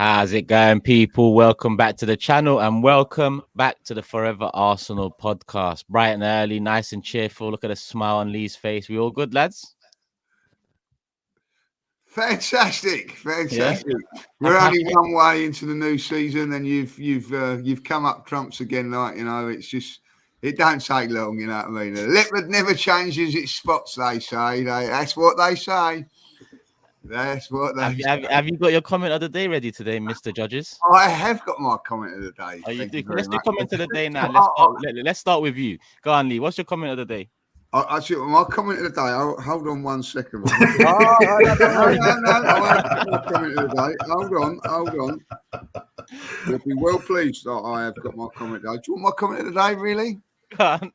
How's it going, people? Welcome back to the channel and welcome back to the Fourever Arsenal podcast. Bright and early, nice and cheerful. Look at the smile on Lee's face. We all good, lads? Fantastic. Yeah. We're only one way into the new season, and you've come up trumps again. It's just it don't take long. You know what I mean? The leopard never changes its spots. They say that's what they say. That's what they say. Have you got your comment of the day ready today, Mr. Judges? I have got my comment of the day. Oh, you do. Let's do comment of the day now. Let's start with you. Go on, Lee. What's your comment of the day? Actually, my comment of the day. Hold on 1 second. No. Comment of the day. Hold on. You'll be well pleased that I have got my comment of the day. Do you want my comment of the day, really? Go on.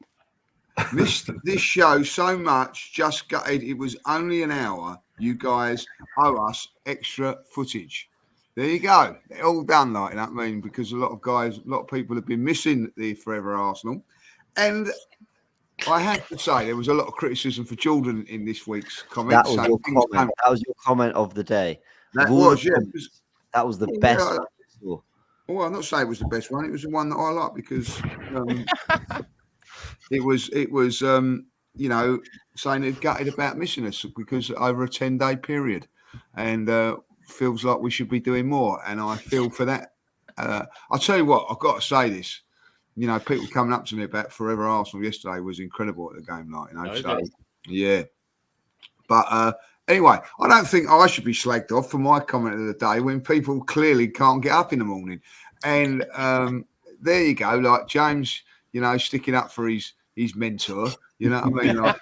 Missed this show so much, just gutted. It was only an hour. You guys owe us extra footage. There you go. They're all done like that. I mean, because a lot of people have been missing the Fourever Arsenal. And I have to say, there was a lot of criticism for Jordan in this week's comments. That was your comment. That was your comment of the day. That was the best one. Well, I'm not saying it was the best one. It was the one that I liked because it was saying they'd gutted about missing us because over a 10-day period, and feels like we should be doing more. And I feel for that. I'll tell you what, I've got to say this. You know, people coming up to me about Fourever Arsenal yesterday was incredible at the game night. Yeah. But anyway, I don't think I should be slagged off for my comment of the day when people clearly can't get up in the morning. And there you go, like James, sticking up for his mentor. You know what I mean? Like,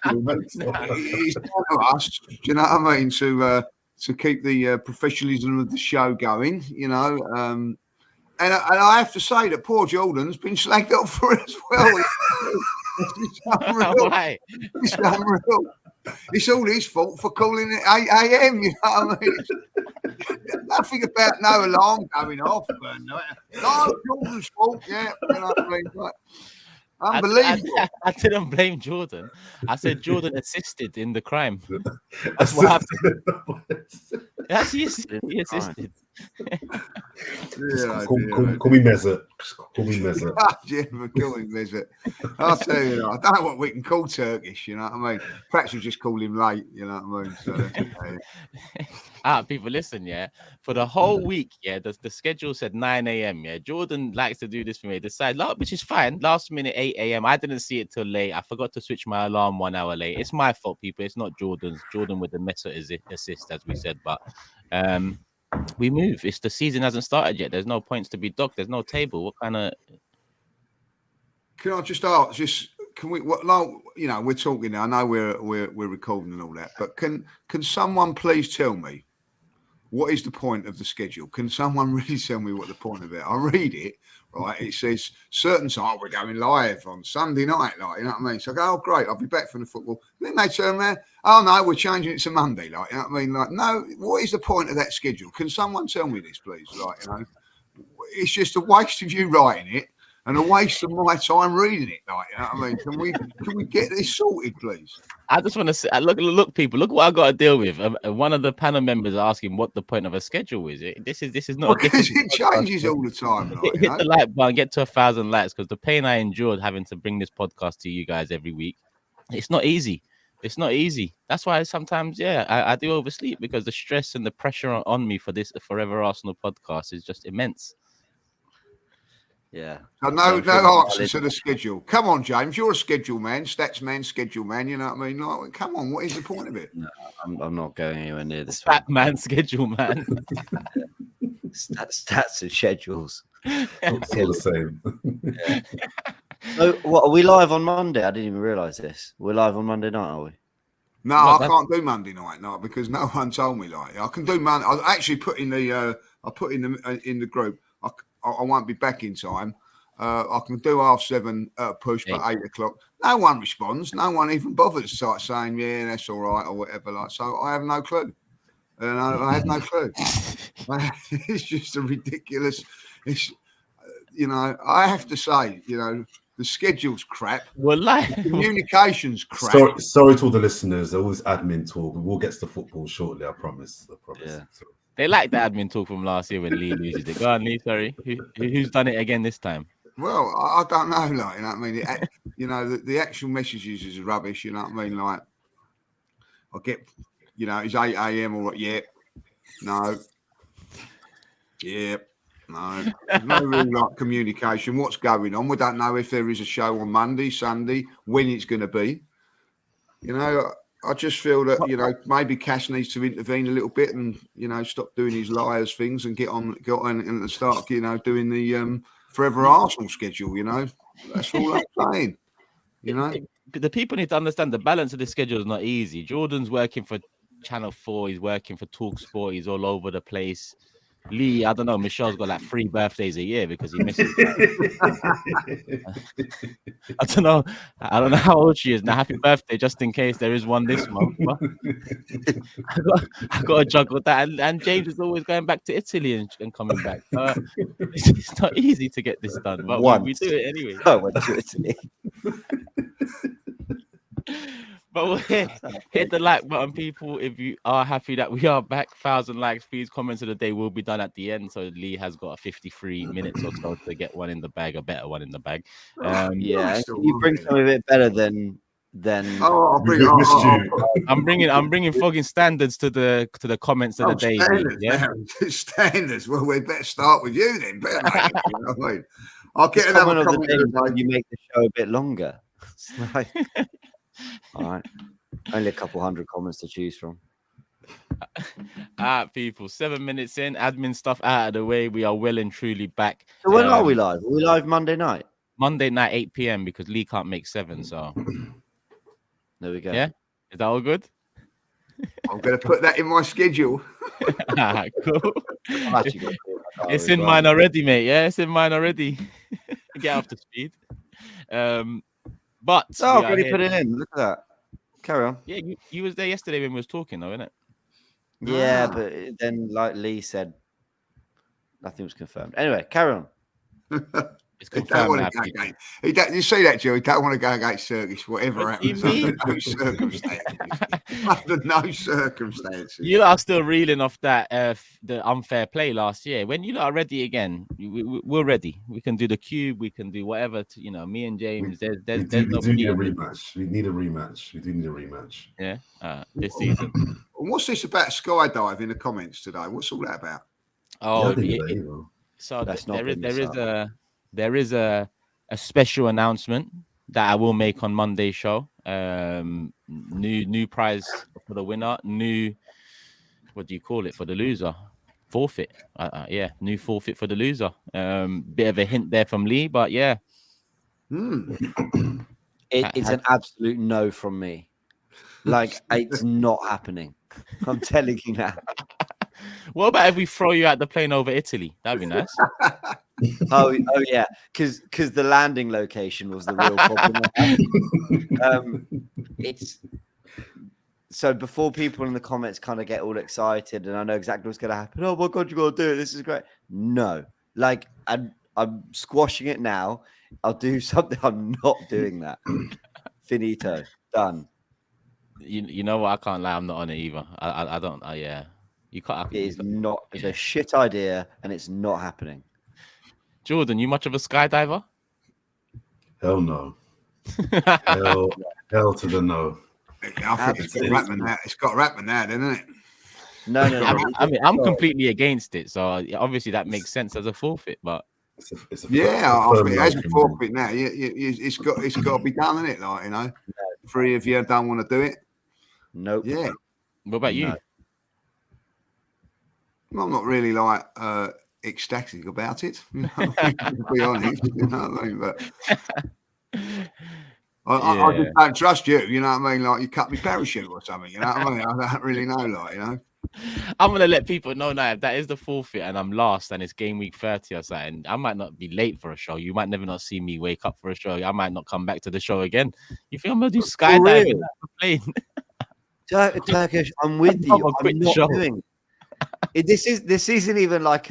he's down to us. Do you know what I mean? To keep the professionalism of the show going. And I have to say that poor Jordan's been slagged off for it as well. It's unreal. It's unreal. It's all his fault for calling it 8 a.m. You know what I mean? Nothing about no alarm going off. No, Jordan's fault. Yeah, you know what I mean? Like, unbelievable. I didn't blame Jordan. I said Jordan assisted in the crime. That's what happened. Yes, he assisted. Call me Mesut. Call me Mesut. Call him Mesut. I'll tell you, I don't know what we can call Turkish. You know what I mean? Perhaps we just call him late. You know what I mean? So, people, listen, yeah. For the whole week, yeah, the schedule said 9 a.m. Yeah, Jordan likes to do this for me. Decide, which is fine. Last minute 8 a.m. I didn't see it till late. I forgot to switch my alarm 1 hour late. It's my fault, people. It's not Jordan's. Jordan with the Mesut assist, as we said, but. We move. It's the season hasn't started yet. There's no points to be docked. There's no table. What kind of? Can I just ask? Can we? We're talking now. I know we're recording and all that, but can someone please tell me what is the point of the schedule? Can someone really tell me what the point of it? I read it. Right, it says certain time we're going live on Sunday night, you know what I mean? So I go, oh great, I'll be back from the football. Then they turn around, oh no, we're changing it to Monday, you know what I mean? No, what is the point of that schedule? Can someone tell me this, please? It's just a waste of you writing it and a waste of my time reading it, you know what I mean? Can we get this sorted, please? I just want to say, look, people, look what I got to deal with. One of the panel members asking what the point of a schedule is. This is not because it changes all the time. Hit the like button, get to 1,000 likes, because the pain I endured having to bring this podcast to you guys every week, it's not easy. It's not easy. That's why sometimes, I do oversleep because the stress and the pressure on me for this Fourever Arsenal podcast is just immense. Yeah. So no answer to the schedule. Come on, James. You're a schedule man, stats man, schedule man. You know what I mean? Like, come on. What is the point of it? No, I'm not going anywhere near this. Stat man, schedule man. Stats and schedules. It's all the same. Yeah. So, what are we live on Monday? I didn't even realise this. We're live on Monday night, are we? No, I can't do Monday night, because no one told me. I can do Monday. I actually put in the. I put in the group. I won't be back in time. I can do 7:30 push, but 8 o'clock. No one responds. No one even bothers to start saying, yeah, that's all right or whatever. So I have no clue. And I have no clue. It's just a ridiculous. I have to say, the schedule's crap. Well, communication's crap. Sorry to all the listeners. There was admin talk. We'll get to the football shortly. I promise. Yeah. They like the admin talk from last year when Lee loses it. Go on, Lee. Sorry, who's done it again this time? Well, I don't know, like, you know what I mean? The actual messages is rubbish, you know what I mean? Like, I get, it's 8 a.m. or what? Yeah, no, yeah, no. There's no real like communication. What's going on? We don't know if there is a show on Monday, Sunday, when it's going to be. I just feel that maybe Cass needs to intervene a little bit and stop doing his liars things and get on and start doing the Fourever Arsenal schedule. That's all I'm saying. The people need to understand the balance of the schedule is not easy. Jordan's working for Channel 4, he's working for TalkSport, he's all over the place. Lee, I don't know, Michelle's got like 3 birthdays a year because he misses. I don't know how old she is now. Happy birthday, just in case there is one this month. I got to juggle that, and James is always going back to Italy and coming back. It's not easy to get this done, but we do it anyway. I went to Italy. But we'll hit the like button, people. If you are happy that we are back, 1,000 likes, please. Comments of the day will be done at the end. So Lee has got 53 minutes or so to get one in the bag, a better one in the bag. Yeah, you bring something a bit better than. I'll bring. I'm bringing fogging standards to the comments of the day. Standards, yeah, standards. Well, we better start with you then. I'll get another comment of comment the day. You make the show a bit longer. All right, only a couple hundred comments to choose from. People, 7 minutes in, admin stuff out of the way. We are well and truly back. So when are we live? Are we live Monday night? Monday night, 8 p.m. because Lee can't make 7. So there we go. Yeah, is that all good? I'm going to put that in my schedule. Cool. It's in mine already, mate. Yeah, it's in mine already. Get up to speed. But I've already put it in. Look at that. Carry on. Yeah, you was there yesterday when we was talking, though, innit? Yeah, but then, like Lee said, nothing was confirmed. Anyway, carry on. It's confirmed. You see that, Joe? He don't want to go against Circus, whatever happens. Under no circumstances. Under no circumstances. You lot are still reeling off that the unfair play last year. When you lot are ready again, we're ready. We can do the cube. We can do whatever. Me and James. We do need a rematch. We need a rematch. We do need a rematch. Yeah, this season. What's this about skydive in the comments today? What's all that about? Oh, so there is a special announcement that I will make on Monday's show. New prize for the winner. What do you call it for the loser? Forfeit. New forfeit for the loser. Bit of a hint there from Lee, but yeah. It's an absolute no from me. Like, it's not happening. I'm telling you now. What about if we throw you out the plane over Italy? That'd be nice. Oh yeah, because the landing location was the real problem. It's so before people in the comments kind of get all excited, and I know exactly what's going to happen. Oh my god, you got to do it! This is great. No, like I'm squashing it now. I'll do something. I'm not doing that. Finito. Done. You know what? I can't lie. I'm not on it either. I don't. Yeah. You can't. It's a shit idea, and it's not happening. Jordan, you much of a skydiver? Hell no. hell to the no. I think it's got to happen now, doesn't it? No. I mean, I'm completely against it. So obviously that makes sense as a forfeit, but I think as a forfeit now, it's got to be done, isn't it? Like, no. 3 of you don't want to do it. Nope. Yeah. What about you? No. I'm not really like ecstatic about it. To be honest, you know what I mean? But I just don't trust you. You know what I mean? Like you cut me parachute or something. You know what I mean? I don't really know. Like I'm gonna let people know now if that is the forfeit and I'm last and it's game week 30 or something. I might not be late for a show. You might never not see me wake up for a show. I might not come back to the show again. You think I'm gonna do skydiving on the plane? Turkish, I'm with you. I'm not doing it. This isn't even like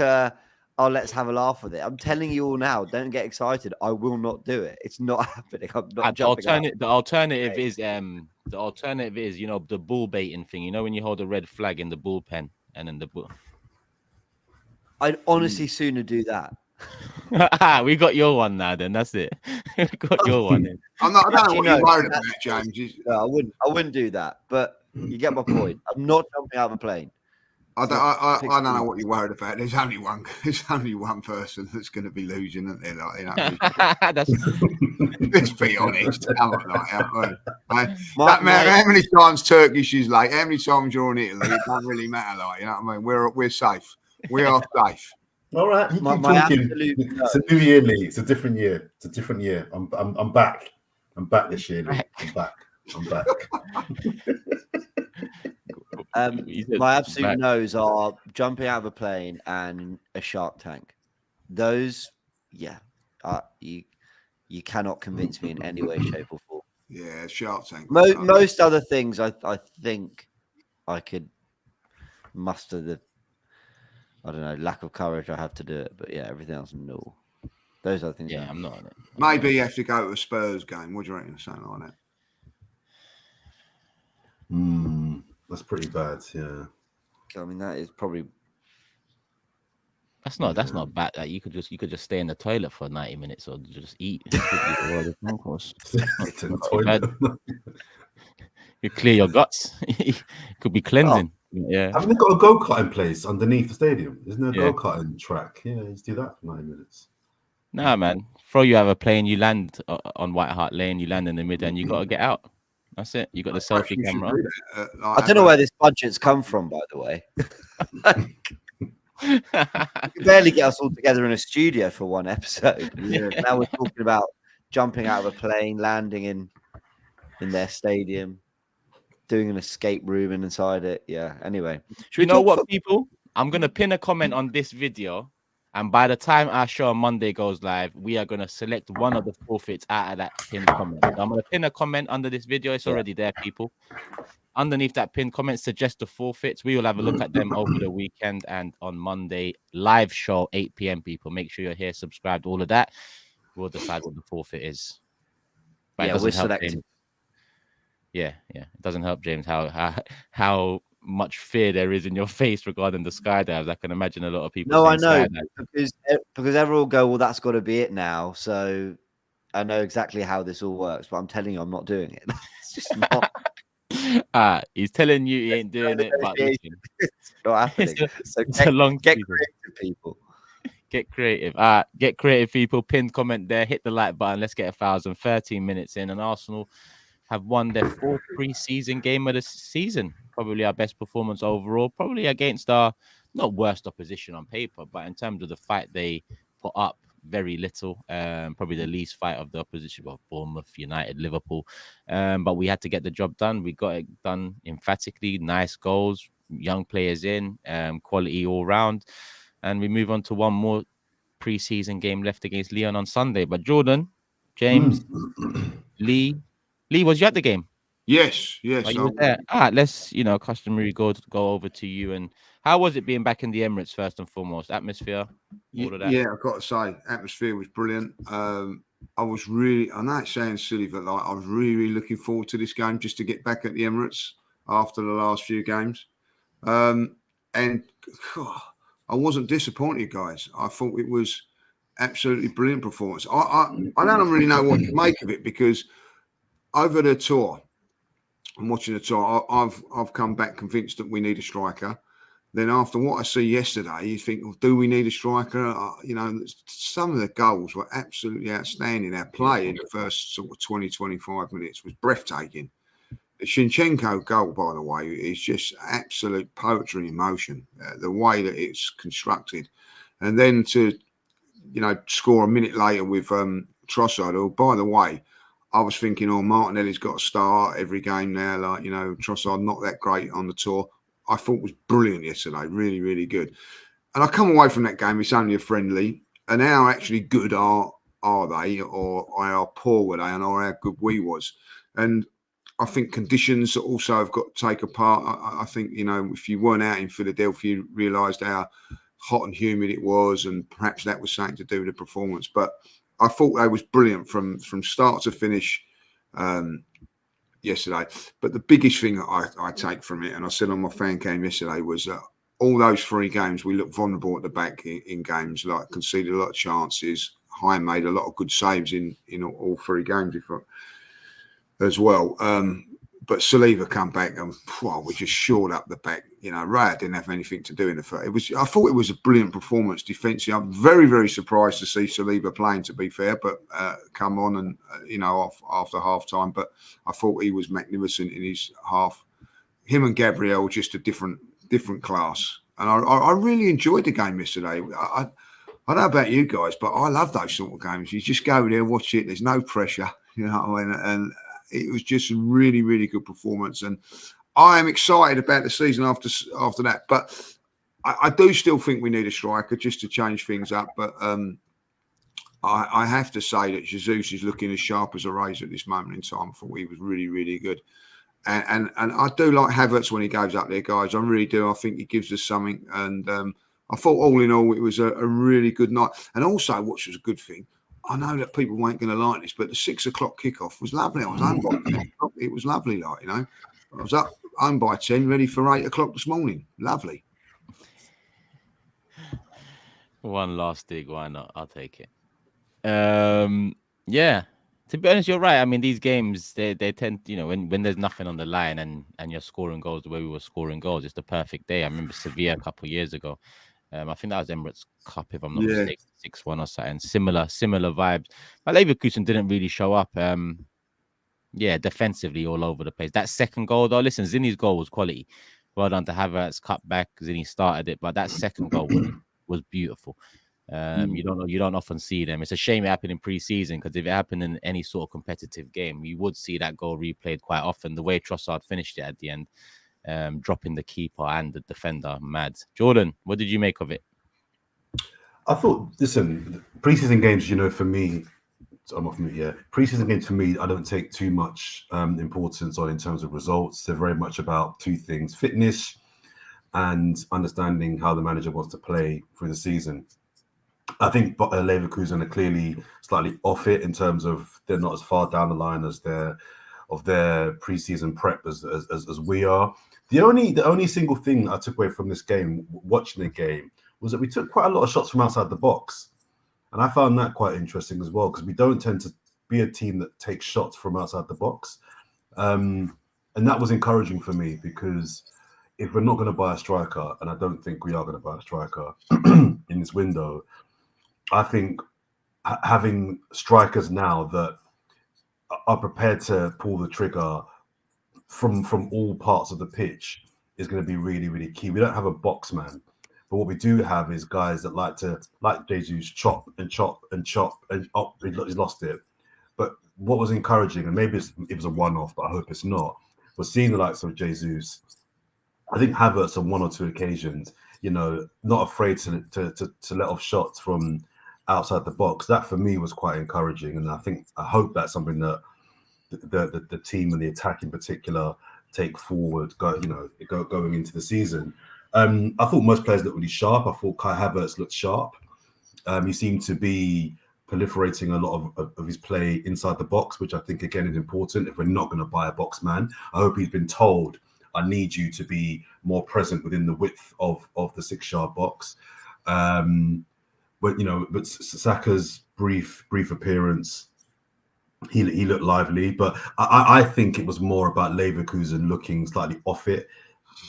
let's have a laugh with it. I'm telling you all now, don't get excited. I will not do it. It's not happening. I'm not jumping the alternative is the bull baiting thing. You know, when you hold a red flag in the bullpen and then the bull. I'd honestly sooner do that. We got your one now. Then that's it. We got your one. In. I don't know Actually, what you're no, worried about, James. No, I wouldn't do that. But you get my point. I'm not jumping out of a plane. I don't know what you're worried about. There's only one person that's going to be losing, isn't there? Like, you know, That's let's be honest. Come on, like, My- that matter how many times Turkish is late, how many times you're in Italy, it doesn't really matter. Like, you know what I mean? We're safe. We are safe. All right, you keep my talking. absolute It's a new year, Lee. It's a different year. It's a different year. I'm back. I'm back this year, Lee. I'm back. My absolute no's are jumping out of a plane and a Shark Tank. Those, you cannot convince me in any way, shape, or form. Yeah, Shark Tank. Most other things, I think I could muster the, I don't know, lack of courage I have to do it. But yeah, everything else, no. Those other things. yeah, I'm not on it. Maybe you have to go to a Spurs game. What do you reckon? Something like that. That's pretty bad. Yeah. I mean, that is probably. That's not bad. Like, you could just stay in the toilet for 90 minutes or just eat. You clear your guts. It could be cleansing. Yeah. Haven't they got a go-karting place underneath the stadium? Isn't there a go-karting track? Yeah, let's do that for 90 minutes. Nah, man. Throw you out of a plane, you land on White Hart Lane, you land in the middle, and you got to get out. That's it. You got the selfie camera. I don't know where this budget's come from, by the way. You can barely get us all together in a studio for one episode. Yeah. Now we're talking about jumping out of a plane, landing in their stadium, doing an escape room inside it. Yeah. Anyway, you know what, people? I'm gonna pin a comment on this video, and by the time our show on Monday goes live, we are gonna select one of the forfeits out of that pinned comment. So I'm gonna pin a comment under this video. It's already there, people. Underneath that pinned comment, suggest the forfeits. We will have a look at them over the weekend and on Monday live show 8 p.m. People, make sure you're here, subscribed, all of that. We'll decide what the forfeit is. But yeah, we're selecting. Yeah, it doesn't help, James, how much fear there is in your face regarding the skydives. I can imagine a lot of people. No, I know, because everyone will go, well, that's got to be it now. So I know exactly how this all works, but I'm telling you, I'm not doing it. It's just not. He's telling you he ain't doing it, but listen, it's not happening. It's a long get creative, people. Get creative. Get creative, people. Pinned comment there. Hit the like button. Let's get 13 minutes in, and Arsenal have won their fourth pre-season game of the season. Probably our best performance overall. Probably against our not worst opposition on paper, but in terms of the fight they put up, very little. Probably the least fight of the opposition, well, Bournemouth, United, Liverpool. But we had to get the job done. We got it done emphatically. Nice goals, young players in, quality all round. And we move on to one more pre-season game left against Lyon on Sunday. But Jordan, James, Lee, was you at the game? Yes. You were there. Let's, customary go over to you. And how was it being back in the Emirates, first and foremost? Atmosphere, all of that? Yeah, I've got to say, atmosphere was brilliant. I was really, I know it sounds silly, but like, I was really looking forward to this game just to get back at the Emirates after the last few games. And I wasn't disappointed, guys. I thought it was absolutely brilliant performance. I don't really know what to make of it, because over the tour, I'm watching the tour, I've come back convinced that we need a striker. Then after what I see yesterday, you think, well, do we need a striker? Some of the goals were absolutely outstanding. Our play in the first sort of 20, 25 minutes was breathtaking. The Shinchenko goal, by the way, is just absolute poetry in motion, the way that it's constructed. And then to, score a minute later with Trossard, who, by the way, I was thinking, Martinelli's got to start every game now. Like, Trossard not that great on the tour. I thought was brilliant yesterday, really, really good. And I come away from that game, it's only a friendly. And how actually good are they, or how poor were they, and how good we was. And I think conditions also have got to take a part. I think, if you weren't out in Philadelphia, you realised how hot and humid it was, and perhaps that was something to do with the performance. But I thought they was brilliant from start to finish yesterday. But the biggest thing I take from it, and I said on my fan cam yesterday, was all those 3 games, we looked vulnerable at the back in games, like conceded a lot of chances. High made a lot of good saves in all 3 games as well. But Saliba come back and we just shored up the back. Raya didn't have anything to do in the first. I thought it was a brilliant performance defensively. I'm very, very surprised to see Saliba playing, to be fair, but come on and, off after half time. But I thought he was magnificent in his half. Him and Gabriel, just a different class. And I really enjoyed the game yesterday. I don't know about you guys, but I love those sort of games. You just go there, watch it. There's no pressure, and it was just a really, really good performance. And I am excited about the season after that. But I do still think we need a striker just to change things up. But I have to say that Jesus is looking as sharp as a razor at this moment in time. I thought he was really, really good. And I do like Havertz when he goes up there, guys. I really do. I think he gives us something. And I thought all in all, it was a really good night. And also, which was a good thing, I know that people weren't going to like this, but the 6 o'clock kickoff was lovely. I was home by 10 o'clock. It was lovely, I was up home by 10, ready for 8 o'clock this morning. Lovely. One last dig, why not? I'll take it. Yeah. To be honest, you're right. I mean, these games, they tend, when there's nothing on the line and you're scoring goals the way we were scoring goals, it's the perfect day. I remember Sevilla a couple of years ago. I think that was Emirates Cup, if I'm not mistaken, 6-1 or something. Similar vibes. But Leverkusen didn't really show up. Defensively all over the place. That second goal, though, listen, Zinni's goal was quality. Well done to Havertz, cut back. Zinni started it, but that second goal was beautiful. You don't often see them. It's a shame it happened in pre-season, because if it happened in any sort of competitive game, you would see that goal replayed quite often. The way Trossard finished it at the end. Dropping the keeper and the defender, mad. Jordan, what did you make of it? I thought, listen, preseason games, for me, I'm off mute, yeah. Preseason games for me, I don't take too much importance on in terms of results. They're very much about 2 things: fitness and understanding how the manager wants to play through the season. I think Leverkusen are clearly slightly off it in terms of they're not as far down the line as their preseason prep as we are. The only single thing I took away from this game, watching the game, was that we took quite a lot of shots from outside the box. And I found that quite interesting as well, because we don't tend to be a team that takes shots from outside the box. And that was encouraging for me, because if we're not going to buy a striker, and I don't think we are going to buy a striker in this window, I think having strikers now that are prepared to pull the trigger from all parts of the pitch is going to be really, really key. We don't have a box man, but what we do have is guys that like Jesus, chop and chop and chop, and he's lost it. But what was encouraging, and maybe it was a one-off, but I hope it's not, was seeing the likes of Jesus. I think Havertz on 1 or 2 occasions, not afraid to let off shots from outside the box. That for me was quite encouraging, and I hope that's something that the team and the attack in particular take forward, going into the season. I thought most players looked really sharp. I thought Kai Havertz looked sharp. He seemed to be proliferating a lot of his play inside the box, which I think again is important. If we're not going to buy a box man, I hope he's been told, I need you to be more present within the width of the 6-yard box. But Saka's brief appearance, he looked lively, but I think it was more about Leverkusen looking slightly off it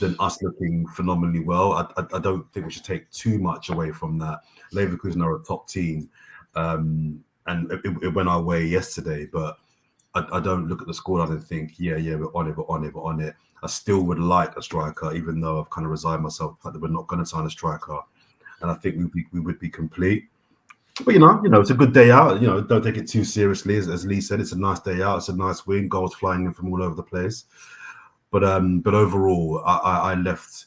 than us looking phenomenally well. I don't think we should take too much away from that. Leverkusen are a top team, and it went our way yesterday, but I don't look at the scoreline and think, yeah, we're on it. I still would like a striker, even though I've kind of resigned myself to the fact that we're not going to sign a striker, and I think we would be complete. But it's a good day out. Don't take it too seriously. As Lee said, it's a nice day out. It's a nice win. Goals flying in from all over the place. But overall, I left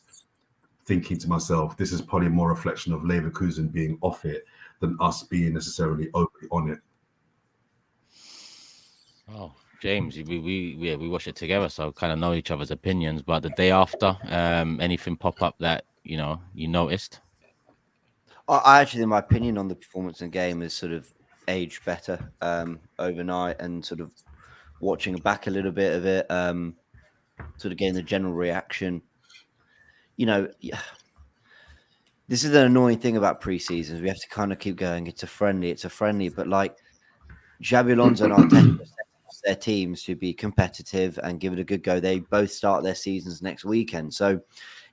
thinking to myself, this is probably more a reflection of Leverkusen being off it than us being necessarily on it. Oh, James, we watched it together, so kind of know each other's opinions. But the day after, anything pop up that you noticed? I actually, my opinion on the performance in the game is sort of aged better overnight, and sort of watching back a little bit of it, sort of getting the general reaction. this is the annoying thing about pre-seasons. We have to kind of keep going. It's a friendly, but like Xabi Alonso and Arteta set up their teams to be competitive and give it a good go. They both start their seasons next weekend. So,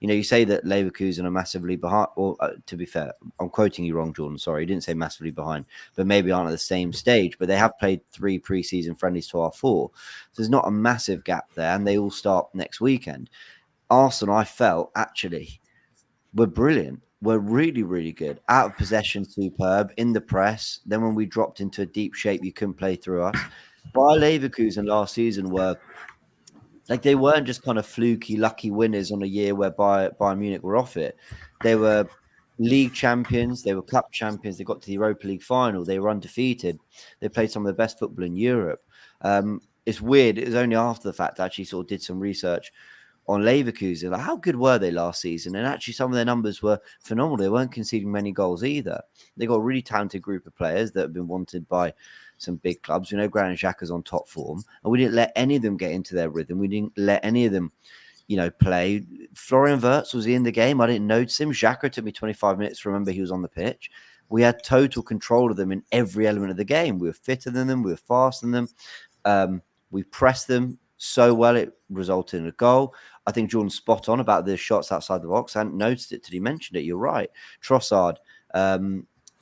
you say that Leverkusen are massively behind, or to be fair, I'm quoting you wrong, Jordan. Sorry, you didn't say massively behind, but maybe aren't at the same stage. But they have played 3 pre-season friendlies to our 4. So there's not a massive gap there, and they all start next weekend. Arsenal, I felt, actually, were brilliant. We're really, really good. Out of possession, superb. In the press. Then when we dropped into a deep shape, you couldn't play through us. Bayer Leverkusen last season were like, they weren't just kind of fluky, lucky winners on a year where Bayern Munich were off it. They were league champions. They were cup champions. They got to the Europa League final. They were undefeated. They played some of the best football in Europe. It's weird. It was only after the fact I actually sort of did some research on Leverkusen. Like, how good were they last season? And actually, some of their numbers were phenomenal. They weren't conceding many goals either. They got a really talented group of players that have been wanted by some big clubs. We know Granit Xhaka's on top form, and we didn't let any of them get into their rhythm. We didn't let any of them, play. Florian Wirtz, was he in the game? I didn't notice him. Xhaka took me 25 minutes to remember he was on the pitch. We had total control of them in every element of the game. We were fitter than them. We were faster than them. We pressed them so well, it resulted in a goal. I think Jordan's spot on about the shots outside the box. I hadn't noticed it till he mentioned it. You're right. Trossard,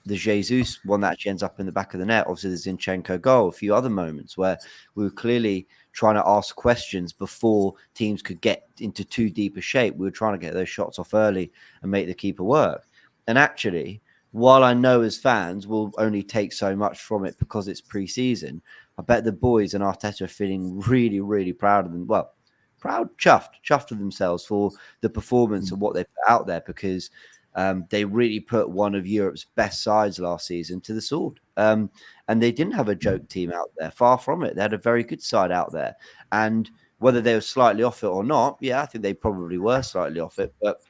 the Jesus one that actually ends up in the back of the net. Obviously, the Zinchenko goal. A few other moments where we were clearly trying to ask questions before teams could get into too deep a shape. We were trying to get those shots off early and make the keeper work. And actually, while I know as fans we'll only take so much from it because it's pre-season, I bet the boys and Arteta are feeling really, really proud of them. Well, chuffed of themselves for the performance of what they put out there, because they really put one of Europe's best sides last season to the sword. And they didn't have a joke team out there. Far from it. They had a very good side out there. And whether they were slightly off it or not, I think they probably were slightly off it. But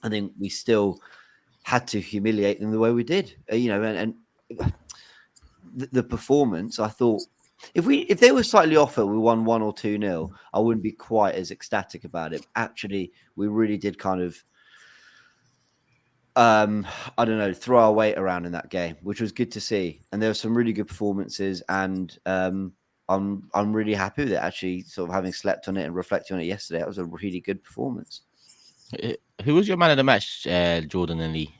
I think we still had to humiliate them the way we did. And the performance, I thought, if they were slightly off it, we won 1 or 2-0, I wouldn't be quite as ecstatic about it. Actually, we really did kind of throw our weight around in that game, which was good to see. And there were some really good performances, and I'm really happy with it. Actually, sort of having slept on it and reflecting on it yesterday, that was a really good performance. Who was your man of the match, Jordan and Lee?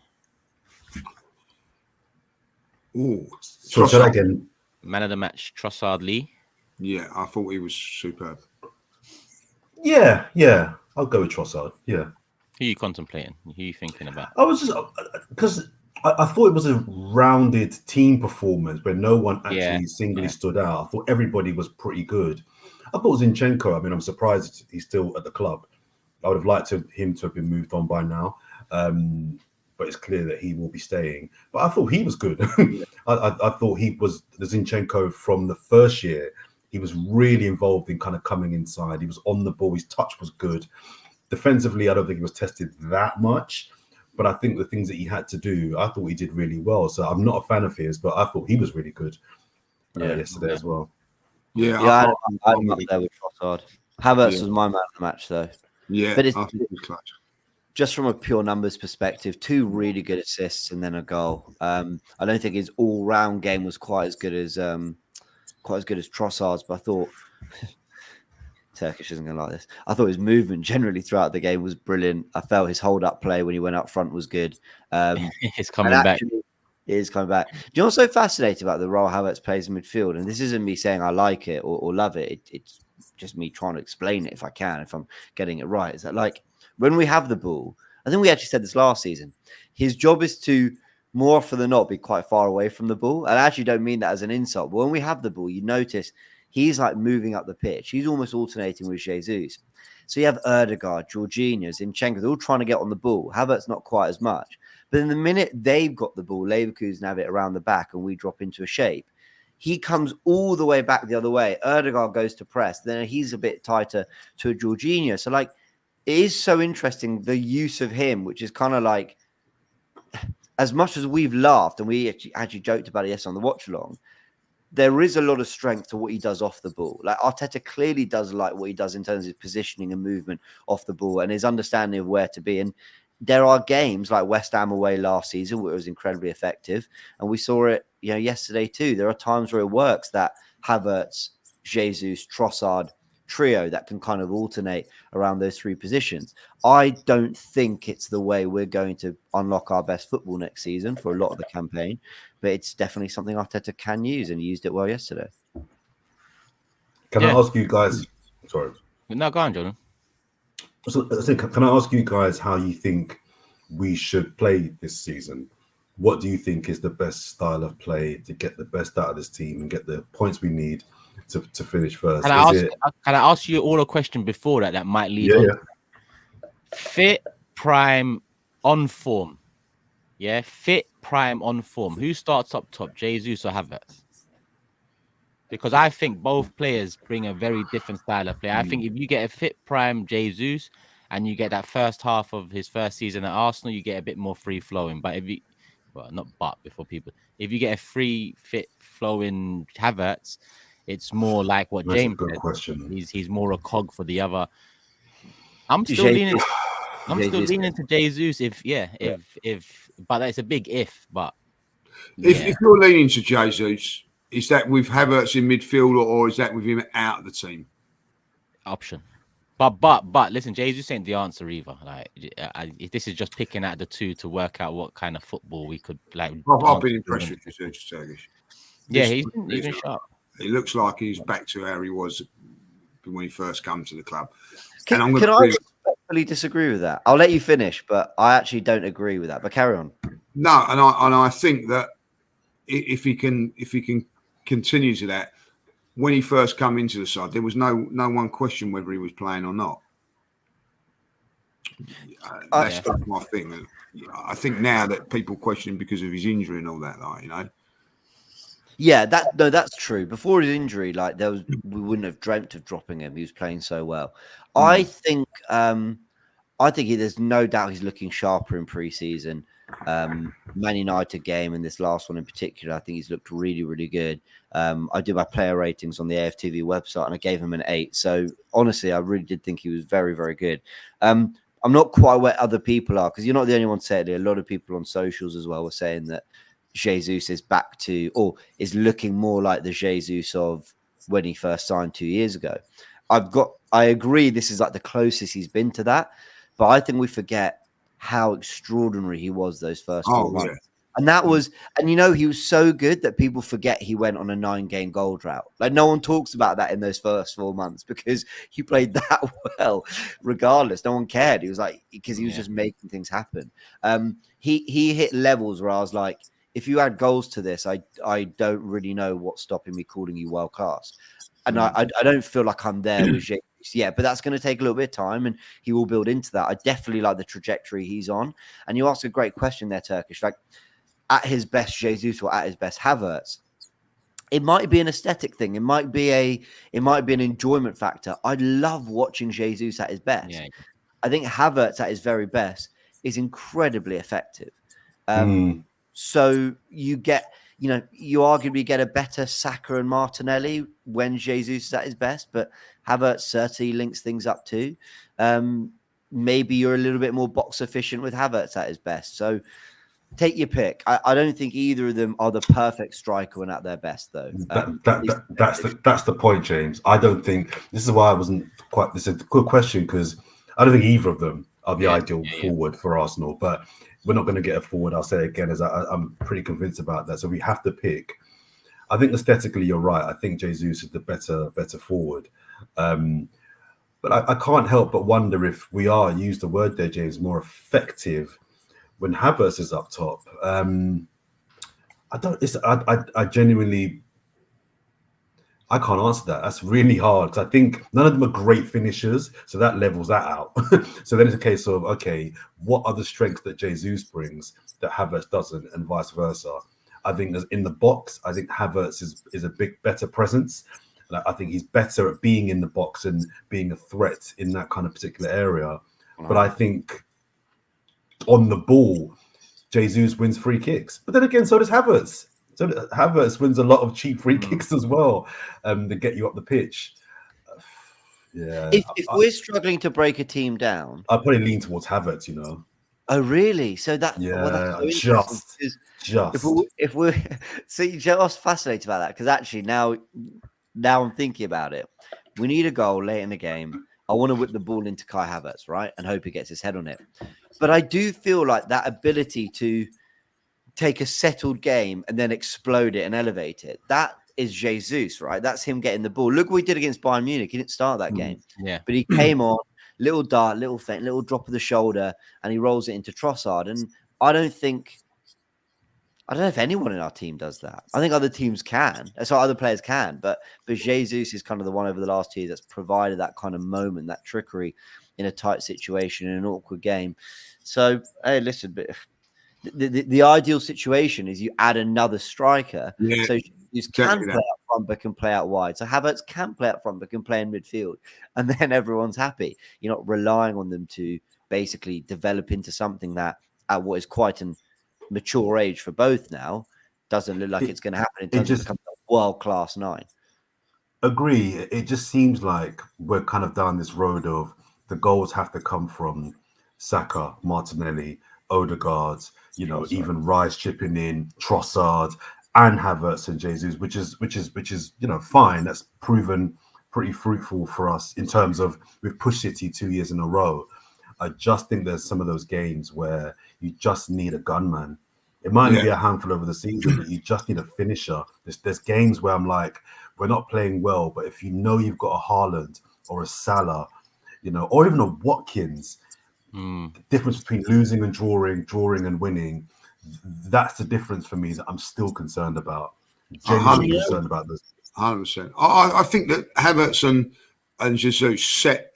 Oh, So that again. Man of the match, Trossard, Lee. Yeah, I thought he was superb. Yeah, I'll go with Trossard. Yeah. Who are you contemplating? Who are you thinking about? I was just because I thought it was a rounded team performance where no one actually singly stood out. I thought everybody was pretty good. I thought Zinchenko, I'm surprised he's still at the club. I would have liked him to have been moved on by now. But it's clear that he will be staying. But I thought he was good. I thought he was the Zinchenko from the first year. He was really involved in kind of coming inside. He was on the ball. His touch was good. Defensively, I don't think he was tested that much. But I think the things that he had to do, I thought he did really well. So I'm not a fan of his, but I thought he was really good yesterday as well. I'm up there with Trossard. Havertz was my man of the match, though. Yeah, but it's I think it was clutch. Just from a pure numbers perspective, 2 really good assists and then a goal. I don't think his all-round game was quite as good as Trossard's, but I thought Turkish isn't going to like this. I thought his movement generally throughout the game was brilliant. I felt his hold-up play when he went up front was good. It's coming back. It is coming back. Do you know what's so fascinating about the role Havertz plays in midfield? And this isn't me saying I like it or love it. It's just me trying to explain it if I can, if I'm getting it right. Is that like, when we have the ball, I think we actually said this last season, his job is to more often than not be quite far away from the ball. And I actually don't mean that as an insult, but when we have the ball, you notice he's like moving up the pitch. He's almost alternating with Jesus. So you have Odegaard, Jorginho, Zinchenko, they're all trying to get on the ball. Havertz not quite as much. But in the minute they've got the ball, Leverkusen have it around the back and we drop into a shape, he comes all the way back the other way. Odegaard goes to press. Then he's a bit tighter to a Jorginho. So like, it is so interesting, the use of him, which is kind of like, as much as we've laughed and we actually joked about it on the watch along, there is a lot of strength to what he does off the ball. Like Arteta clearly does like what he does in terms of his positioning and movement off the ball and his understanding of where to be. And there are games like West Ham away last season where it was incredibly effective, and we saw it, yesterday too. There are times where it works, that Havertz, Jesus, Trossard trio that can kind of alternate around those three positions. I don't think it's the way we're going to unlock our best football next season for a lot of the campaign, but it's definitely something Arteta can use, and he used it well yesterday. Can I ask you guys? Sorry. No, go on, Jordan. So, can I ask you guys how you think we should play this season? What do you think is the best style of play to get the best out of this team and get the points we need to finish first? Can I ask you all a question before that might lead on? Yeah. Fit, prime, on form. Yeah, fit, prime, on form. Who starts up top, Jesus or Havertz? Because I think both players bring a very different style of play. I think if you get a fit prime Jesus and you get that first half of his first season at Arsenal, you get a bit more free flowing. But if you, if you get a free fit flowing Havertz, it's more like what James said. Question. He's more a cog for the other. I'm still leaning to Jesus. But that's a big if. But if you're leaning to Jesus, is that with Havertz in midfield, or is that with him out of the team? Option. But listen, Jesus ain't the answer either. Like, this is just picking out the two to work out what kind of football we could like. I've been impressed with Jesus, Turkish. Yeah, he's been sharp. He looks like he's back to how he was when he first came to the club. Can I respectfully disagree with that? I'll let you finish, but I actually don't agree with that. But carry on. No, and I think that if he can continue to that, when he first come into the side, there was no one question whether he was playing or not. That's my thing. I think now that people question him because of his injury and all that, Yeah, that's true. Before his injury, we wouldn't have dreamt of dropping him. He was playing so well. I think there's no doubt he's looking sharper in pre-season. Man United game and this last one in particular, I think he's looked really, really good. I did my player ratings on the AFTV website and I gave him an 8. So honestly, I really did think he was very, very good. I'm not quite where other people are, because you're not the only one saying it. A lot of people on socials as well were saying that Jesus is back to, or is looking more like the Jesus of when he first signed 2 years ago. I agree, this is like the closest he's been to that, but I think we forget how extraordinary he was those first 4 months. Yeah. And that was, he was so good that people forget he went on a 9-game goal drought. Like, no one talks about that in those first 4 months because he played that well, regardless. No one cared. He was because he was just making things happen. He hit levels where I was like, if you add goals to this, I don't really know what's stopping me calling you world class. And I don't feel like I'm there with Jesus yet, but that's going to take a little bit of time and he will build into that. I definitely like the trajectory he's on. And you ask a great question there, Turkish. Like, at his best Jesus or at his best Havertz, it might be an aesthetic thing. It might be an enjoyment factor. I love watching Jesus at his best. Yeah. I think Havertz at his very best is incredibly effective. So you get, you arguably get a better Saka and Martinelli when Jesus is at his best, but Havertz certainly links things up too. Maybe you're a little bit more box efficient with Havertz at his best. So take your pick. I don't think either of them are the perfect striker when at their best, though. That's the point, James. I don't think this is why I wasn't quite. This is a good question because I don't think either of them are the ideal forward for Arsenal. But we're not going to get a forward. I'll say it again, as I'm pretty convinced about that. So we have to pick. I think aesthetically, you're right. I think Jesus is the better forward. But I can't help but wonder if we are, use the word there, James, more effective when Havertz is up top. I genuinely, I can't answer that. That's really hard. I think none of them are great finishers, so that levels that out. So then it's a case of, okay, what are the strengths that Jesus brings that Havertz doesn't, and vice versa? I think in the box, I think Havertz is a better presence. And I think he's better at being in the box and being a threat in that kind of particular area. But I think on the ball, Jesus wins free kicks. But then again, so does Havertz. So Havertz wins a lot of cheap free kicks as well to get you up the pitch. If we're struggling to break a team down, I'd probably lean towards Havertz, Oh, really? So that well, that's so interesting. Just. If we see, I was fascinated about that because actually now I'm thinking about it. We need a goal late in the game. I want to whip the ball into Kai Havertz, right, and hope he gets his head on it. But I do feel like that ability to take a settled game and then explode it and elevate it. That is Jesus, right? That's him getting the ball. Look what he did against Bayern Munich. He didn't start that game, but he came on, little dart, little feint, little drop of the shoulder, and he rolls it into Trossard. And I don't know if anyone in our team does that. I think other teams can. So other players can, but Jesus is kind of the one over the last 2 years that's provided that kind of moment, that trickery in a tight situation, in an awkward game. So, hey, listen, but the ideal situation is you add another striker. Yeah, so you can play out front but can play out wide. So Havertz can play out front but can play in midfield. And then everyone's happy. You're not relying on them to basically develop into something that at what is quite an mature age for both now doesn't look like it's going to happen in terms of becoming a world-class 9. Agree. It just seems like we're kind of down this road of the goals have to come from Saka, Martinelli, Odegaard, even Rice chipping in, Trossard, and Havertz and Jesus, which is fine. That's proven pretty fruitful for us in terms of we've pushed City 2 years in a row. I just think there's some of those games where you just need a gunman. It might only be a handful over the season, but you just need a finisher. There's games where I'm like, we're not playing well, but if you've got a Haaland or a Salah, or even a Watkins, the difference between losing and drawing and winning, that's the difference for me that I'm still concerned about. Genuinely concerned about this. 100%. I think that Havertz and Jesus set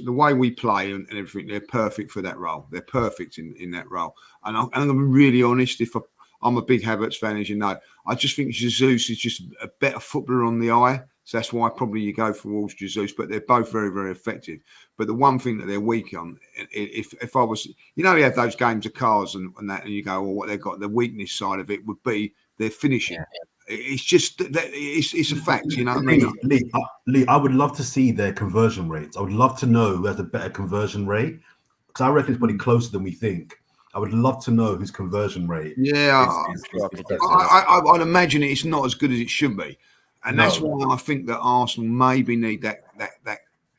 the way we play and everything, they're perfect for that role. They're perfect in that role. And I'm going to be really honest, if I'm a big Havertz fan, as you know, I just think Jesus is just a better footballer on the eye. So that's why probably you go towards Jesus, but they're both very, very effective. But the one thing that they're weak on, if I was, you have those games of cars and that, and you go, well, what they've got, the weakness side of it would be their finishing. It's just that it's a fact, you know what I mean? Lee, I would love to see their conversion rates. I would love to know who has a better conversion rate, because I reckon it's probably closer than we think. I would love to know whose conversion rate. Yeah, I'd imagine it's not as good as it should be, and that's why I think that Arsenal maybe need that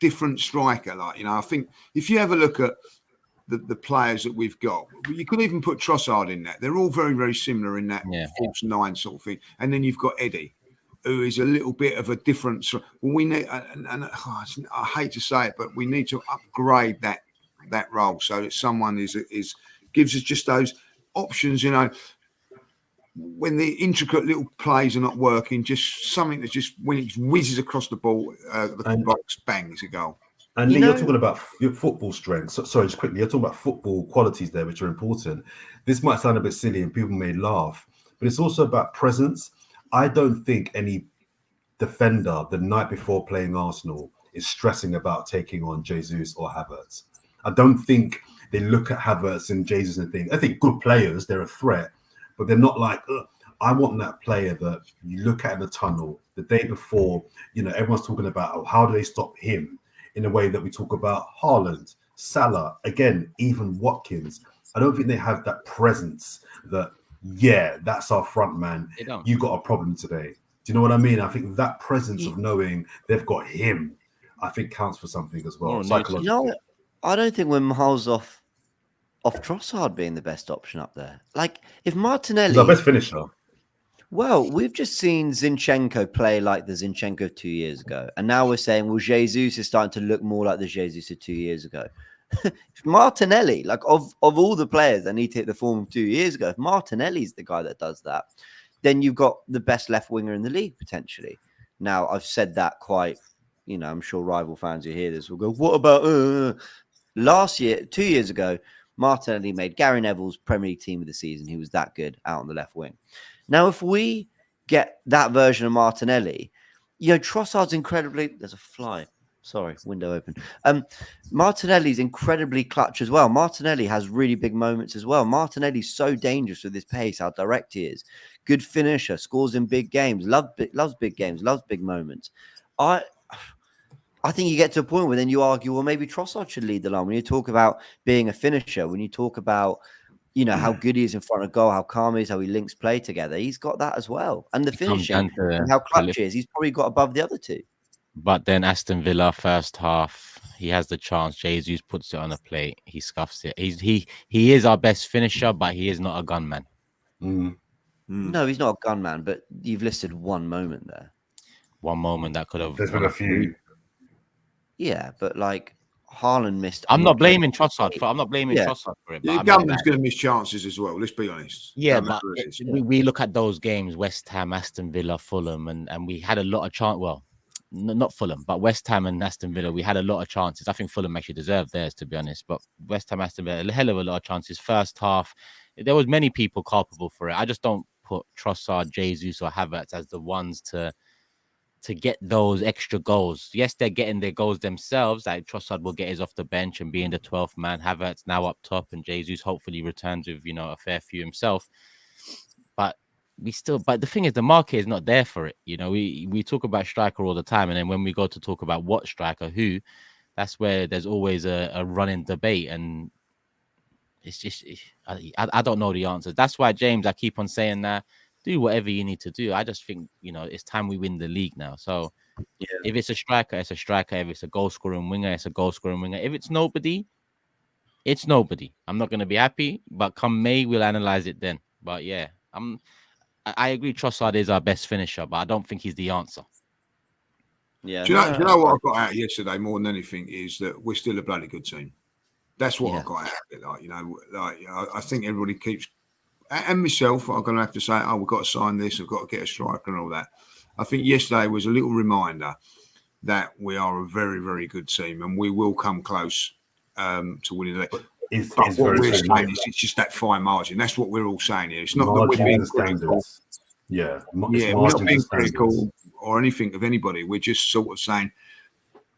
different striker. Like, I think if you have a look at the players that we've got, you could even put Trossard in that. They're all very, very similar in that false 9 sort of thing. And then you've got Eddie, who is a little bit of a different. We need, and I hate to say it, but we need to upgrade that role so that someone is gives us just those options. When the intricate little plays are not working, just something that just when it whizzes across the ball, the box, bang, it's a goal. And Lee, you're talking about your football strengths. Sorry, just quickly, you're talking about football qualities there, which are important. This might sound a bit silly and people may laugh, but it's also about presence. I don't think any defender the night before playing Arsenal is stressing about taking on Jesus or Havertz. I don't think they look at Havertz and Jesus and think, I think good players, they're a threat, but they're not like, I want that player that you look at in the tunnel the day before, everyone's talking about, how do they stop him? In a way that we talk about Haaland, Salah, again, even Watkins. I don't think they have that presence that, that's our front man. You got a problem today. Do you know what I mean? I think that presence of knowing they've got him, I think counts for something as well. Psychologically. I don't think we're miles off Trossard being the best option up there. Like, if Martinelli... He's our best finisher. Well, we've just seen Zinchenko play like the Zinchenko of 2 years ago. And now we're saying, well, Jesus is starting to look more like the Jesus of 2 years ago. Martinelli, like of all the players that need to hit the form of 2 years ago, if Martinelli's the guy that does that, then you've got the best left winger in the league, potentially. Now, I've said that quite, I'm sure rival fans who hear this will go, what about last year, 2 years ago, Martinelli made Gary Neville's Premier League team of the season. He was that good out on the left wing. Now, if we get that version of Martinelli, Trossard's incredibly... There's a fly. Sorry, window open. Martinelli's incredibly clutch as well. Martinelli has really big moments as well. Martinelli's so dangerous with his pace, how direct he is. Good finisher, scores in big games, loves big games, loves big moments. I think you get to a point where then you argue, well, maybe Trossard should lead the line. When you talk about being a finisher, when you talk about, how good he is in front of goal, how calm he is, how he links play together, he's got that as well. And the It comes finishing down to and how clutch he is, he's probably got above the other two. But then Aston Villa first half, he has the chance. Jesus puts it on a plate. He scuffs it. He is our best finisher, but he is not a gunman. No, he's not a gunman, but you've listed one moment there. One moment that could have. There's been a few. Yeah, but like Haaland missed. I'm not blaming Trossard for. I'm not blaming Yeah. Trossard for it. Yeah, But Gunman's going to miss chances as well. Let's be honest. yeah, No but matter who it is. we look at those games: West Ham, Aston Villa, Fulham, and we had a lot of chance. Well, not Fulham, but West Ham and Aston Villa. We had a lot of chances. I think Fulham actually deserved theirs, to be honest. But West Ham, Aston Villa, a hell of a lot of chances. First half, there was many people culpable for it. I just don't put Trossard, Jesus, or Havertz as the ones to get those extra goals. Yes, they're getting their goals themselves. Like Trossard will get his off the bench and be in the 12th man. Havertz now up top, and Jesus hopefully returns with a fair few himself. But the thing is, the market is not there for it. We talk about striker all the time, and then when we go to talk about what striker, who, that's where there's always a running debate, and it's just I don't know the answers. That's why, James, I keep on saying that. Do whatever you need to do. I just think, it's time we win the league now. So if it's a striker, it's a striker. If it's a goal scoring winger, it's a goal scoring winger. If it's nobody, it's nobody. I'm not going to be happy, but come May, we'll analyze it then. But yeah, I agree. Trossard is our best finisher, but I don't think he's the answer. Yeah. Do you know what I got out yesterday more than anything is that we're still a bloody good team. That's what I got out of it. I think everybody keeps. And myself, I'm going to have to say, we've got to sign this, we've got to get a striker and all that. I think yesterday was a little reminder that we are a very, very good team and we will come close to winning the league. But what we're saying is it's just that fine margin. That's what we're all saying here. It's not that we're being critical. Yeah, we're not being critical or anything of anybody. We're just sort of saying,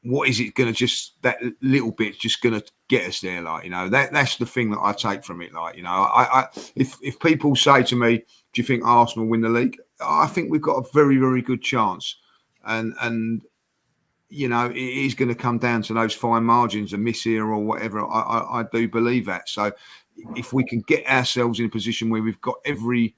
what is it going to that little bit just going to get us there? That's the thing that I take from it. If people say to me, do you think Arsenal win the league? I think we've got a very, very good chance. And it is going to come down to those fine margins, a miss here or whatever. I do believe that. So if we can get ourselves in a position where we've got every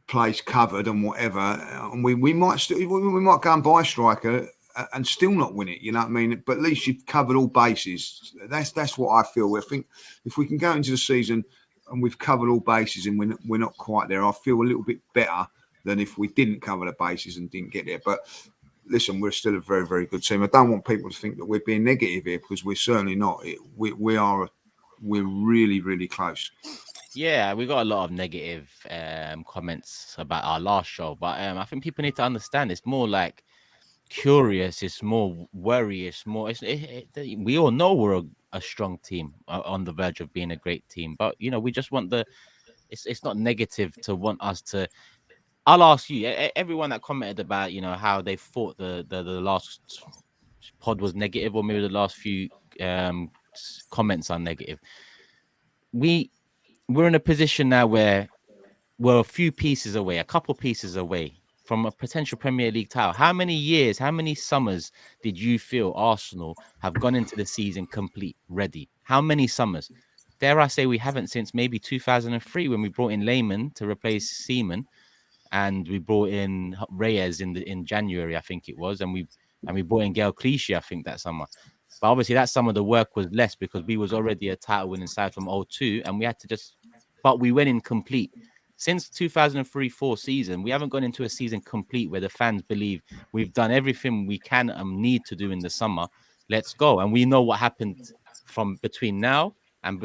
place covered and whatever, and we might go and buy a striker and still not win it, you know what I mean? But at least you've covered all bases. That's what I feel. I think if we can go into the season and we've covered all bases and we're not quite there, I feel a little bit better than if we didn't cover the bases and didn't get there. But listen, we're still a very, very good team. I don't want people to think that we're being negative here because we're certainly not. We're really, really close. Yeah, we got a lot of negative comments about our last show, but I think people need to understand it's more like curious, it's more worry, it's more we all know we're a strong team on the verge of being a great team, but we just want it's not negative to want us to. I'll ask you, everyone that commented about how they thought the last pod was negative, or maybe the last few comments are negative. We're in a position now where we're a few pieces away, a couple pieces away from a potential Premier League title. How many years, how many summers did you feel Arsenal have gone into the season complete, ready? How many summers? Dare I say we haven't since maybe 2003 when we brought in Lehmann to replace Seaman, and we brought in Reyes in January, I think it was, and we brought in Gael Clichy, I think, that summer. But obviously that summer the work was less because we was already a title-winning side from 2002, and we had to but we went in complete. Since 2003-04 season, we haven't gone into a season complete where the fans believe we've done everything we can and need to do in the summer. Let's go. And we know what happened from between now and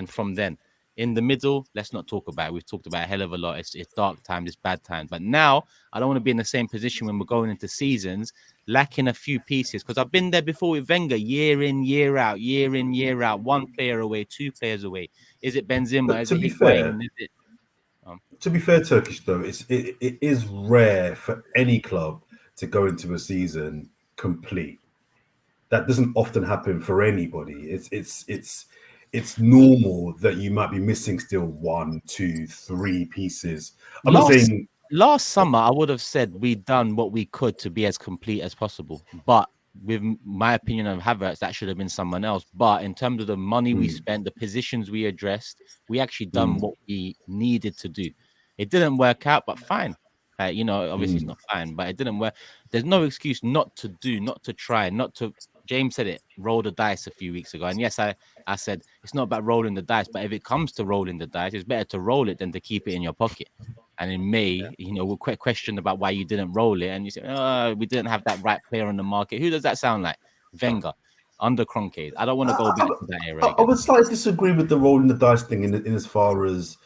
from then. In the middle, let's not talk about it. We've talked about a hell of a lot. It's dark times, it's bad times. But now I don't want to be in the same position when we're going into seasons lacking a few pieces, because I've been there before with Wenger, year in, year out, one player away, two players away. Is it Benzema? Is it Higuain? To be fair, Turkish though, it is rare for any club to go into a season complete. That doesn't often happen for anybody. It's normal that you might be missing still 1, 2, 3 pieces. I'm not saying last summer I would have said we'd done what we could to be as complete as possible, but with my opinion of Havertz, that should have been someone else. But in terms of the money we spent, the positions we addressed, we actually done what we needed to do. It didn't work out, but fine. You know, obviously it's not fine, but it didn't work. There's no excuse not to do, not to try, not to. James said it, roll the dice a few weeks ago. And yes, I said it's not about rolling the dice, but if it comes to rolling the dice, it's better to roll it than to keep it in your pocket. And in May, you know, we're quite questioned about why you didn't roll it. And you said, oh, we didn't have that right player on the market. Who does that sound like? Wenger, under Kroenke. I don't want to go back to that era I again. would slightly disagree with the rolling the dice thing in as far as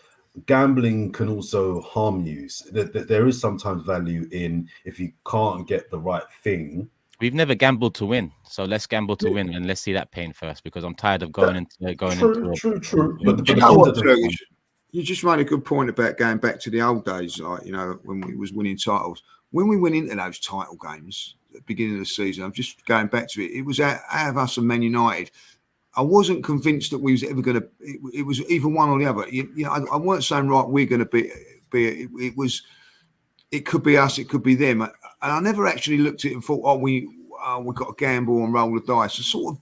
gambling can also harm you. There is sometimes value in if you can't get the right thing. We've never gambled to win, so let's gamble to win and let's see that pain first, because I'm tired of going into True. But you know what, Turkish? You just made a good point about going back to the old days, like, you know, when we was winning titles. When we went into those title games at the beginning of the season, I'm just going back to it. It was out of us and Man United. I wasn't convinced that we was ever going to. It was either one or the other. You know, I weren't saying right we're going to be. It was. It could be us. It could be them. And I never actually looked at it and thought, oh, we've got to gamble and roll the dice. So sort of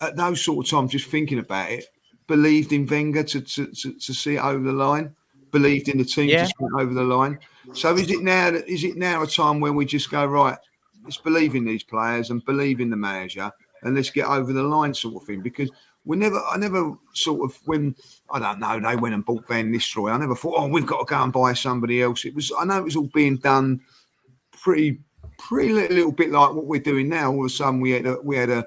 at those sort of times, just thinking about it, believed in Wenger to see it over the line. Believed in the team to see it over the line. So is it now a time when we just go, right, let's believe in these players and believe in the manager and let's get over the line, sort of thing? Because I never sort of, when, I don't know, they went and bought Van Nistelrooy, I never thought, oh, we've got to go and buy somebody else. I know it was all being done pretty little bit like what we're doing now. All of a sudden we had a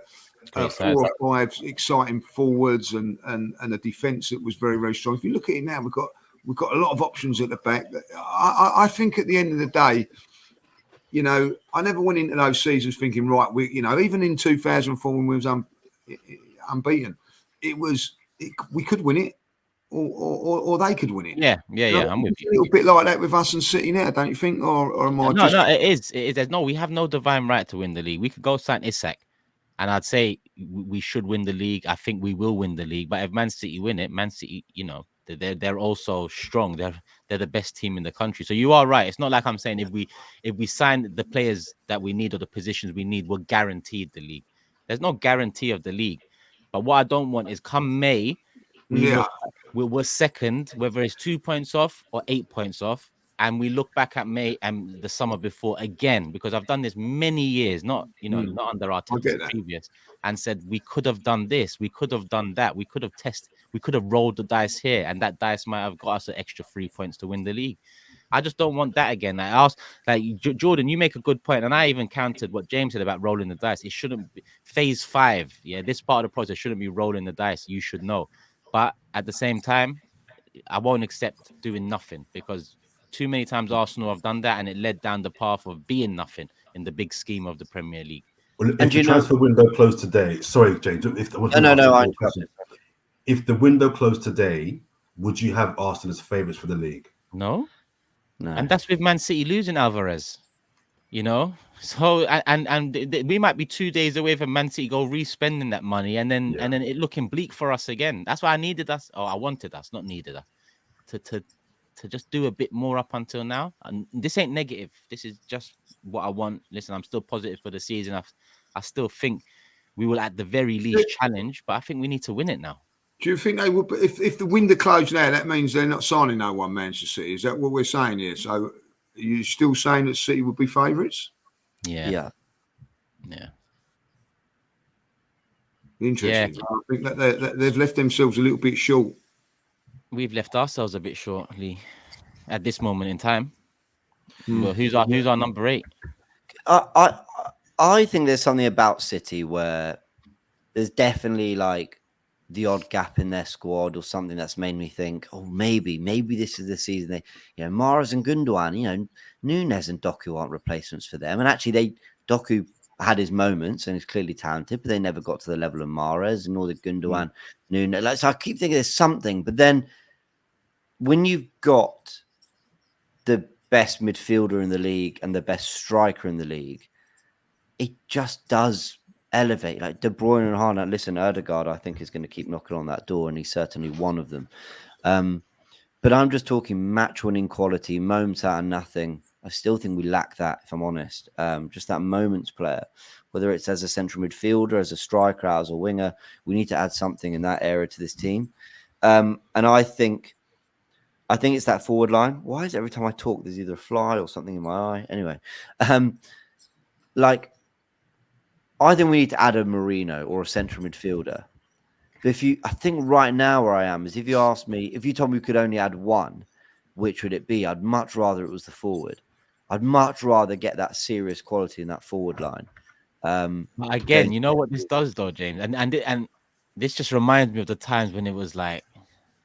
4 or 5 exciting forwards and a defence that was very, very strong. If you look at it now, we've got a lot of options at the back. I think at the end of the day, you know, I never went into those seasons thinking, right, even in 2004 when we was unbeaten, we could win it, or they could win it. Yeah. I'm with you. A little bit like that with us and City now, don't you think? Or am I? No, it is. No, we have no divine right to win the league. We could go sign Isak, and I'd say we should win the league. I think we will win the league. But if Man City win it, Man City, you know, they're also strong. They're the best team in the country. So you are right. It's not like I'm saying if we sign the players that we need or the positions we need, we're guaranteed the league. There's no guarantee of the league. But what I don't want is come May, we're second, whether it's 2 points off or 8 points off, and we look back at May and the summer before again, because I've done this many years, not under our previous, and said we could have done this, we could have done that, we could have rolled the dice here, and that dice might have got us an extra 3 points to win the league. I just don't want that again. I asked, Jordan, you make a good point, and I even countered what James said about rolling the dice. It shouldn't be phase 5. Yeah, this part of the process shouldn't be rolling the dice. You should know, but at the same time, I won't accept doing nothing, because too many times Arsenal have done that, and it led down the path of being nothing in the big scheme of the Premier League. Well, if the transfer window closed today, sorry, James. If the window closed today, would you have Arsenal as favourites for the league? No. And that's with Man City losing Alvarez, you know. So and we might be 2 days away from Man City re-spending that money, and then it looking bleak for us again. That's why I wanted us, not needed us, to just do a bit more up until now. And this ain't negative. This is just what I want. Listen, I'm still positive for the season. I still think we will at the very least challenge, but I think we need to win it now. Do you think they would? If the window closed now, that means they're not signing no one, Manchester City. Is that what we're saying here? So are you still saying that City would be favourites? Yeah. Interesting. Yeah. I think that they've left themselves a little bit short. We've left ourselves a bit short, Lee, at this moment in time. Well, who's our number 8? I think there's something about City where there's definitely like the odd gap in their squad or something that's made me think, oh, maybe this is the season. Mahrez and Gundogan, Nunes and Doku aren't replacements for them. And actually, Doku had his moments and is clearly talented, but they never got to the level of Mahrez and all the Gundogan, Nunes. So I keep thinking there's something, but then when you've got the best midfielder in the league and the best striker in the league, it just does elevate. Like De Bruyne and Haaland. Listen, Odegaard, I think, is going to keep knocking on that door, and he's certainly one of them. But I'm just talking match-winning quality, moments out of nothing. I still think we lack that, if I'm honest. Just that moments player, whether it's as a central midfielder, as a striker, as a winger, we need to add something in that area to this team. And I think it's that forward line. Why is it every time I talk, there's either a fly or something in my eye? Anyway, like, I think we need to add a Marino or a central midfielder. But I think right now where I am is if you told me we could only add one, which would it be? I'd much rather it was the forward. I'd much rather get that serious quality in that forward line. Again, you know what this does though, James, and this just reminds me of the times when it was like,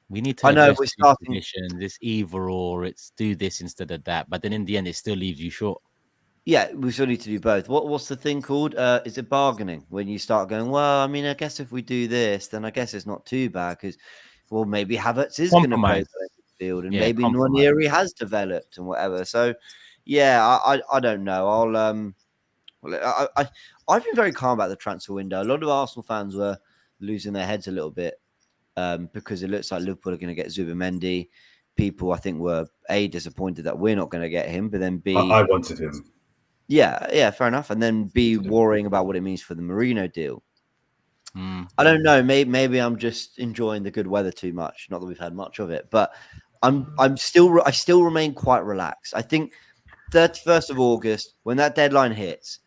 we need to address these positions, it's either or, it's do this instead of that. But then in the end, it still leaves you short. Yeah, we still need to do both. What's the thing called? Is it bargaining? When you start going, well, I mean, I guess if we do this, then I guess it's not too bad because, well, maybe Havertz is going to play the field, and maybe Nwaneri has developed and whatever. So, yeah, I don't know. I've been very calm about the transfer window. A lot of Arsenal fans were losing their heads a little bit because it looks like Liverpool are going to get Zubimendi. People, I think, were A, disappointed that we're not going to get him, but then B, I wanted him. Yeah, fair enough. And then B, worrying about what it means for the Marino deal. I don't know. Maybe I'm just enjoying the good weather too much. Not that we've had much of it, but I still remain quite relaxed. I think 31st of August, when that deadline hits,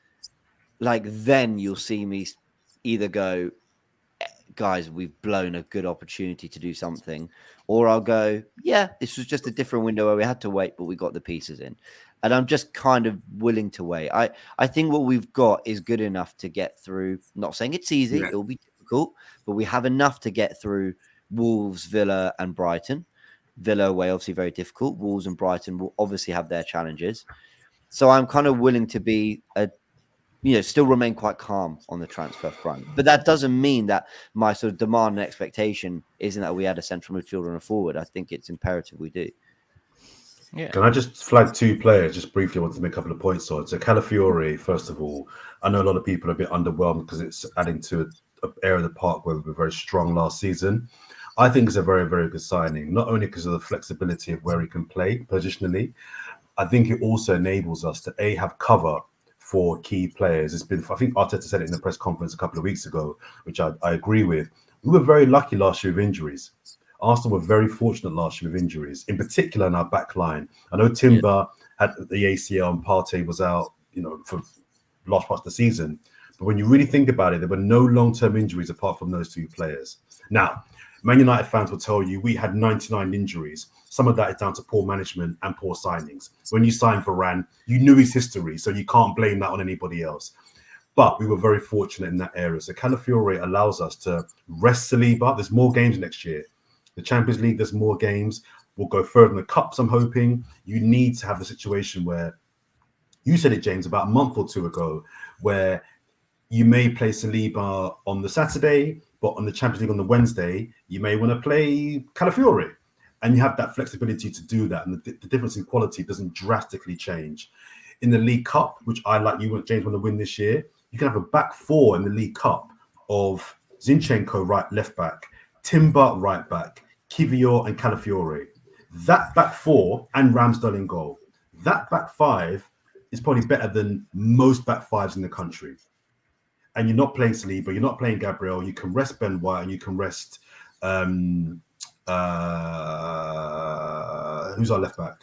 like then you'll see me either go, guys, we've blown a good opportunity to do something, or I'll go, yeah, this was just a different window where we had to wait, but we got the pieces in. And I'm just kind of willing to wait. I think what we've got is good enough to get through. Not saying it's easy. It'll be difficult, but we have enough to get through Wolves, Villa, and Brighton. Villa away, obviously very difficult. Wolves and Brighton will obviously have their challenges. So I'm kind of willing to be still remain quite calm on the transfer front. But that doesn't mean that my sort of demand and expectation isn't that we add a central midfielder and a forward. I think it's imperative we do. Yeah. Can I just flag two players just briefly? I want to make a couple of points on. So Calafiore, first of all, I know a lot of people are a bit underwhelmed because it's adding to an area of the park where we were very strong last season. I think it's a very, very good signing, not only because of the flexibility of where he can play positionally. I think it also enables us to have cover for key players. It's been, I think Arteta said it in the press conference a couple of weeks ago, which I agree with. We were very lucky last year with injuries. Arsenal were very fortunate last year with injuries, in particular in our back line. I know Timber had the ACL and Partey was out, for large parts of the season. But when you really think about it, there were no long-term injuries apart from those two players. Now, Man United fans will tell you we had 99 injuries. Some of that is down to poor management and poor signings. When you signed Varane, you knew his history, so you can't blame that on anybody else. But we were very fortunate in that area. So Calafiore allows us to rest Saliba. There's more games next year. The Champions League, there's more games. We'll go further in the Cups, I'm hoping. You need to have the situation where, you said it, James, about a month or two ago, where you may play Saliba on the Saturday, but on the Champions League on the Wednesday, you may want to play Calafiore. And you have that flexibility to do that. And the difference in quality doesn't drastically change. In the League Cup, which I like you, James, want to win this year, you can have a back four in the League Cup of Zinchenko, left back, Timber, right back, Kivior and Calafiore. That back four and Ramsdale in goal. That back five is probably better than most back fives in the country. And you're not playing Saliba, you're not playing Gabriel, you can rest Ben White and you can rest who's our left back?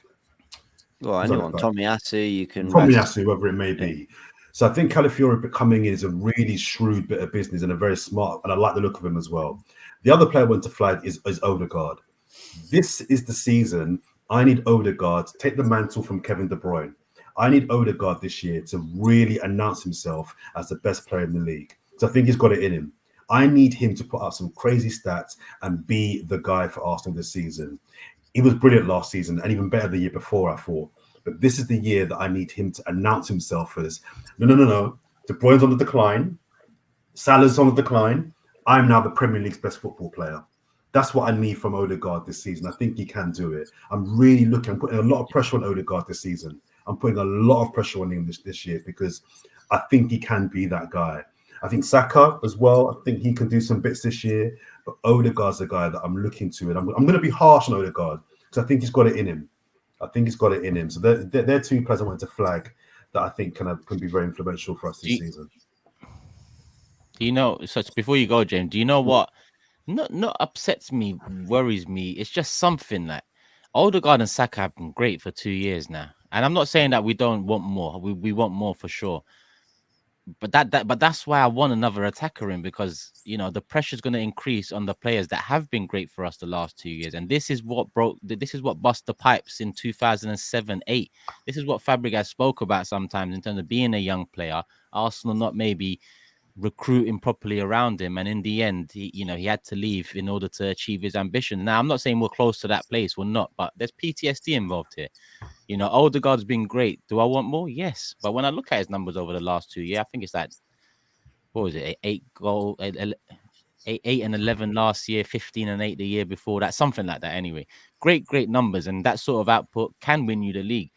Well, anyone, Tomiyasu, you can Tomiyasu, whoever it may be. So I think Calafiore coming in is a really shrewd bit of business and a very smart, and I like the look of him as well. The other player I want to flag is Odegaard. This is the season I need Odegaard to take the mantle from Kevin De Bruyne. I need Odegaard this year to really announce himself as the best player in the league. So I think he's got it in him. I need him to put up some crazy stats and be the guy for Arsenal this season. He was brilliant last season and even better the year before, I thought. But this is the year that I need him to announce himself as, no. De Bruyne's on the decline. Salah's on the decline. I'm now the Premier League's best football player. That's what I need from Odegaard this season. I think he can do it. I'm putting a lot of pressure on Odegaard this season. I'm putting a lot of pressure on him this year because I think he can be that guy. I think Saka as well. I think he can do some bits this year. But Odegaard's the guy that I'm looking to. And I'm going to be harsh on Odegaard because I think he's got it in him. I think he's got it in him. So they're two players I wanted to flag that I think can be very influential for us this season. Do you know? So before you go, James, do you know what? Not upsets me, worries me. It's just something like Odegaard and Saka have been great for 2 years now, and I'm not saying that we don't want more. We want more for sure. But that's why I want another attacker in, because the pressure is going to increase on the players that have been great for us the last 2 years, and this is what bust the pipes in 2007-8. This is what Fabregas spoke about sometimes in terms of being a young player, Arsenal not maybe recruiting properly around him, and in the end he had to leave in order to achieve his ambition. Now I'm not saying we're close to that place, we're not, but there's PTSD involved here. Odegaard's been great. Do I want more? Yes. But when I look at his numbers over the last 2 years, I think it's like, what was it? 8 and 11 last year, 15 and 8 the year before that, something like that. Anyway, great numbers, and that sort of output can win you the league.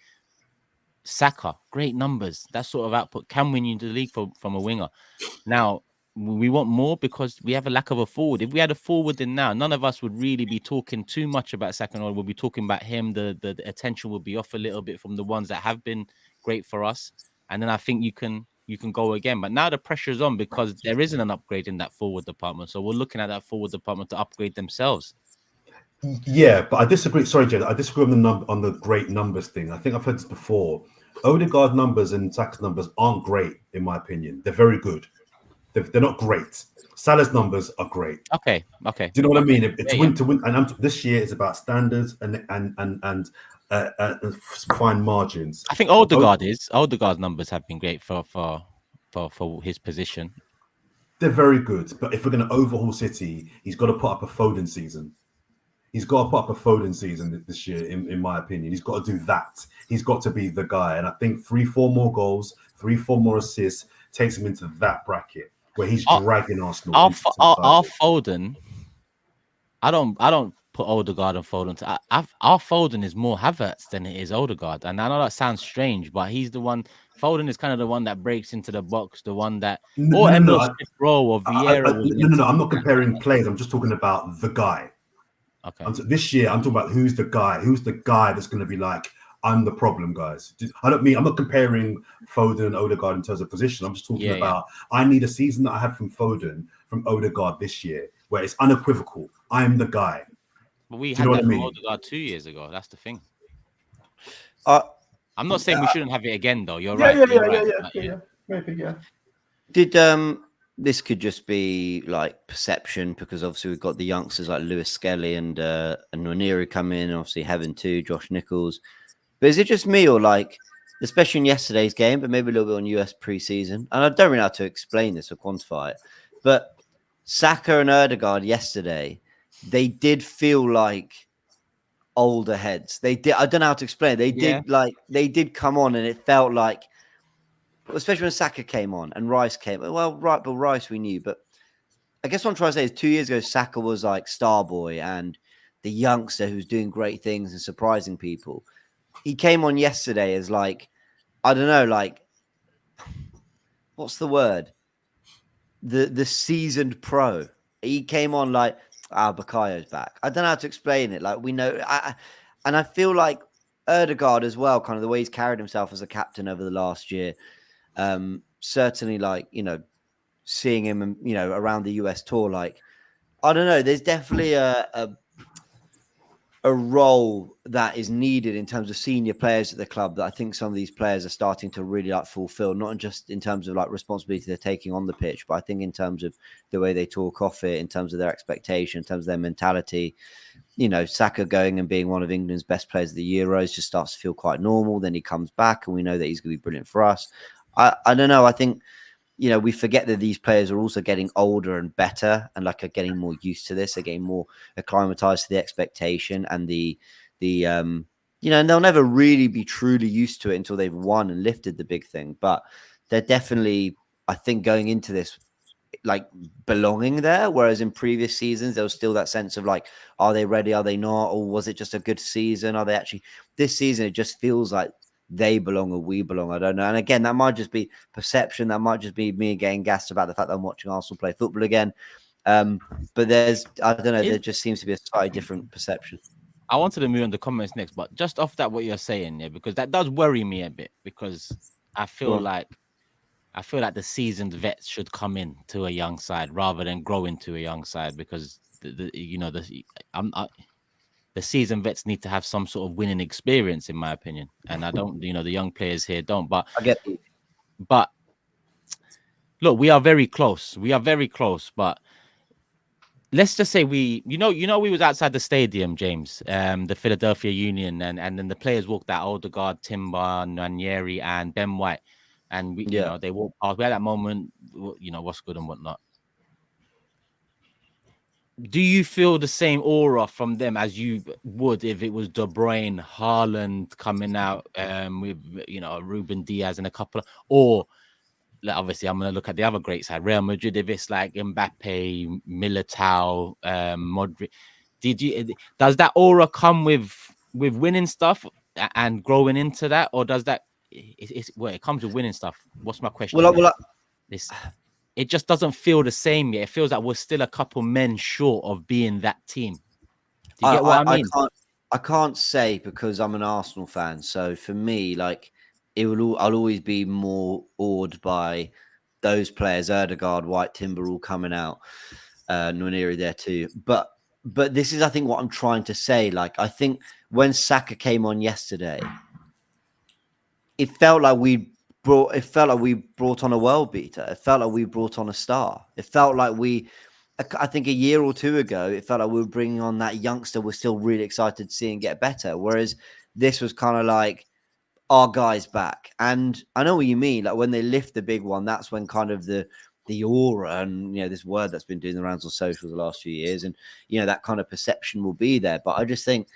Saka, great numbers. That sort of output can win you the league from a winger. Now, we want more because we have a lack of a forward. If we had a forward in now, none of us would really be talking too much about Saka. We'll be talking about him. The attention will be off a little bit from the ones that have been great for us. And then I think you can go again. But now the pressure is on because there isn't an upgrade in that forward department. So we're looking at that forward department to upgrade themselves. Yeah, but I disagree. Sorry, Jed. I disagree on the great numbers thing. I think I've heard this before. Odegaard numbers and Saka's numbers aren't great, in my opinion. They're very good. They're not great. Salah's numbers are great. Okay. Do you know what I mean? To win, and this year is about standards and fine margins. I think Odegaard's numbers have been great for his position. They're very good, but if we're going to overhaul City, he's got to put up a Foden season. He's got to put up a Foden season this year, in my opinion. He's got to do that. He's got to be the guy. And I think 3-4 more goals, 3-4 more assists takes him into that bracket where he's dragging Arsenal. Our Foden, I don't put Odegaard and Foden. Our Foden is more Havertz than it is Odegaard. And I know that sounds strange, but he's the one. Foden is kind of the one that breaks into the box, the one that Emil Smith-Rowe or Vieira. No. I'm not comparing players. I'm just talking about the guy. Okay. This year, I'm talking about who's the guy that's going to be like, I'm the problem, guys. I'm not comparing Foden and Odegaard in terms of position. I'm just talking about, I need a season that I had from Foden, from Odegaard this year, where it's unequivocal. I'm the guy. But we had that from Odegaard 2 years ago. That's the thing. I'm not saying we shouldn't have it again, though. You're right. Yeah. Maybe, yeah. Did this could just be like perception, because obviously we've got the youngsters like Lewis Skelly and Nwaneri come in, obviously Heaven too, Josh Nichols. But is it just me, or like, especially in yesterday's game, but maybe a little bit on US preseason, and I don't really know how to explain this or quantify it, but Saka and Odegaard yesterday, they did feel like older heads. They did. I don't know how to explain it. They did come on, and it felt like, especially when Saka came on and Rice came. Well, right, but Rice we knew. But I guess what I'm trying to say is 2 years ago, Saka was like star boy and the youngster who's doing great things and surprising people. He came on yesterday as like, I don't know, like, what's the word? The seasoned pro. He came on like, Bakayo's back. I don't know how to explain it. Like, we know, and I feel like Odegaard as well, kind of the way he's carried himself as a captain over the last year. Certainly, like, seeing him, around the US tour, like, I don't know, there's definitely a role that is needed in terms of senior players at the club that I think some of these players are starting to really like fulfill, not just in terms of like responsibility they're taking on the pitch, but I think in terms of the way they talk off it, in terms of their expectation, in terms of their mentality. Saka going and being one of England's best players of the Euros just starts to feel quite normal. Then he comes back and we know that he's going to be brilliant for us. I don't know. I think, we forget that these players are also getting older and better and like are getting more used to this. They're getting more acclimatized to the expectation and and they'll never really be truly used to it until they've won and lifted the big thing. But they're definitely, I think, going into this like belonging there. Whereas in previous seasons, there was still that sense of like, are they ready? Are they not? Or was it just a good season? Are they actually, this season, it just feels like they belong or we belong. I don't know. And again, that might just be perception. That might just be me getting gassed about the fact that I'm watching Arsenal play football again. But I don't know, there just seems to be a slightly different perception. I wanted to move on the comments next, but just off that, what you're saying, yeah, because that does worry me a bit, because I feel like the seasoned vets should come in to a young side rather than grow into a young side, because the seasoned vets need to have some sort of winning experience, in my opinion, and I don't, the young players here don't. But I get you. But look, we are very close. But let's just say we was outside the stadium, James, the Philadelphia Union, and then the players walked out, Odegaard, Timber, Nwaneri, and Ben White, and they walked past. We had that moment, what's good and whatnot. Do you feel the same aura from them as you would if it was De Bruyne, Haaland coming out with Ruben Diaz and a couple or obviously I'm going to look at the other great side, Real Madrid, if it's like Mbappe, Militao, Modric. Does that aura come with winning stuff and growing into that, or does that it comes with winning stuff? What's my question? It just doesn't feel the same yet. It feels like we're still a couple men short of being that team. Do you get what I mean? I can't say, because I'm an Arsenal fan. So for me, like, I'll always be more awed by those players, Odegaard, White, Timber, all coming out. Nwaneri there too. But this is, I think, what I'm trying to say. Like, I think when Saka came on yesterday, it felt like we brought on a world beater. It felt like we brought on a star. It felt like I think a year or two ago, it felt like we were bringing on that youngster we're still really excited to see and get better. Whereas this was kind of like, our guy's back. And I know what you mean. Like, when they lift the big one, that's when kind of the aura and, this word that's been doing the rounds on social the last few years, and, that kind of perception will be there. But I just think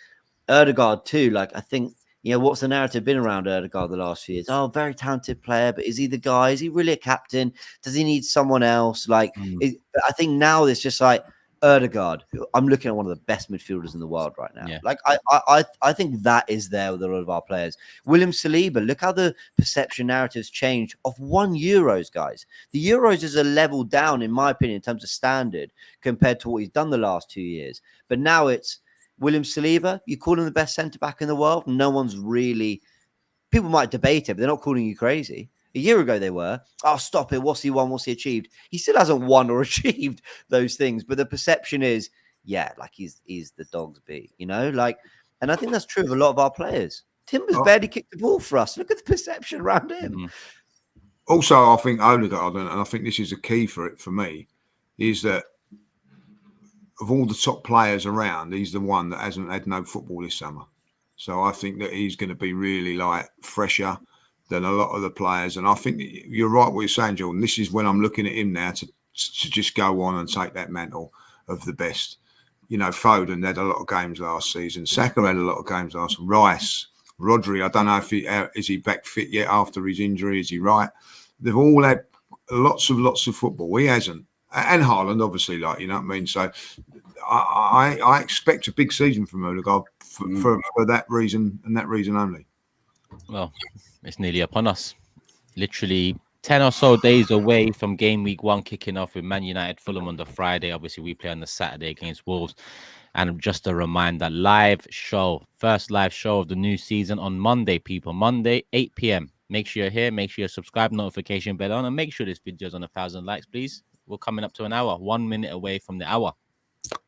Odegaard too, like, I think, what's the narrative been around Odegaard the last few years? Oh, very talented player, but is he the guy? Is he really a captain? Does he need someone else? Like, I think now it's just like Odegaard. I'm looking at one of the best midfielders in the world right now. Yeah. Like, I think that is there with a lot of our players. William Saliba, look how the perception narratives change of Euros, guys. The Euros is a level down, in my opinion, in terms of standard compared to what he's done the last 2 years. But now it's William Saliba, you call him the best centre-back in the world. No one's really... People might debate it, but they're not calling you crazy. A year ago they were. Oh, stop it. What's he won? What's he achieved? He still hasn't won or achieved those things. But the perception is, like he's the dog's beat, Like, and I think that's true of a lot of our players. Timber's barely kicked the ball for us. Look at the perception around him. Also, I think Odegaard, and I think this is a key for me, is that of all the top players around, he's the one that hasn't had no football this summer. So I think that he's going to be really like fresher than a lot of the players. And I think you're right what you're saying, Jordan. This is when I'm looking at him now to just go on and take that mantle of the best. Foden had a lot of games last season. Saka had a lot of games last season. Rice, Rodri, I don't know if is he back fit yet after his injury? Is he right? They've all had lots of football. He hasn't. And Haaland, obviously, like, you know what I mean? So I expect a big season from Odegaard for that reason and that reason only. Well, it's nearly upon us. Literally 10 or so days away from game week 1 kicking off with Man United Fulham on the Friday. Obviously, we play on the Saturday against Wolves. And just a reminder, first live show of the new season on Monday, people. Monday, 8 p.m. Make sure you're here. Make sure you subscribe, notification bell on, and make sure this video is on 1,000 likes, please. We're coming up to an hour, 1 minute away from the hour.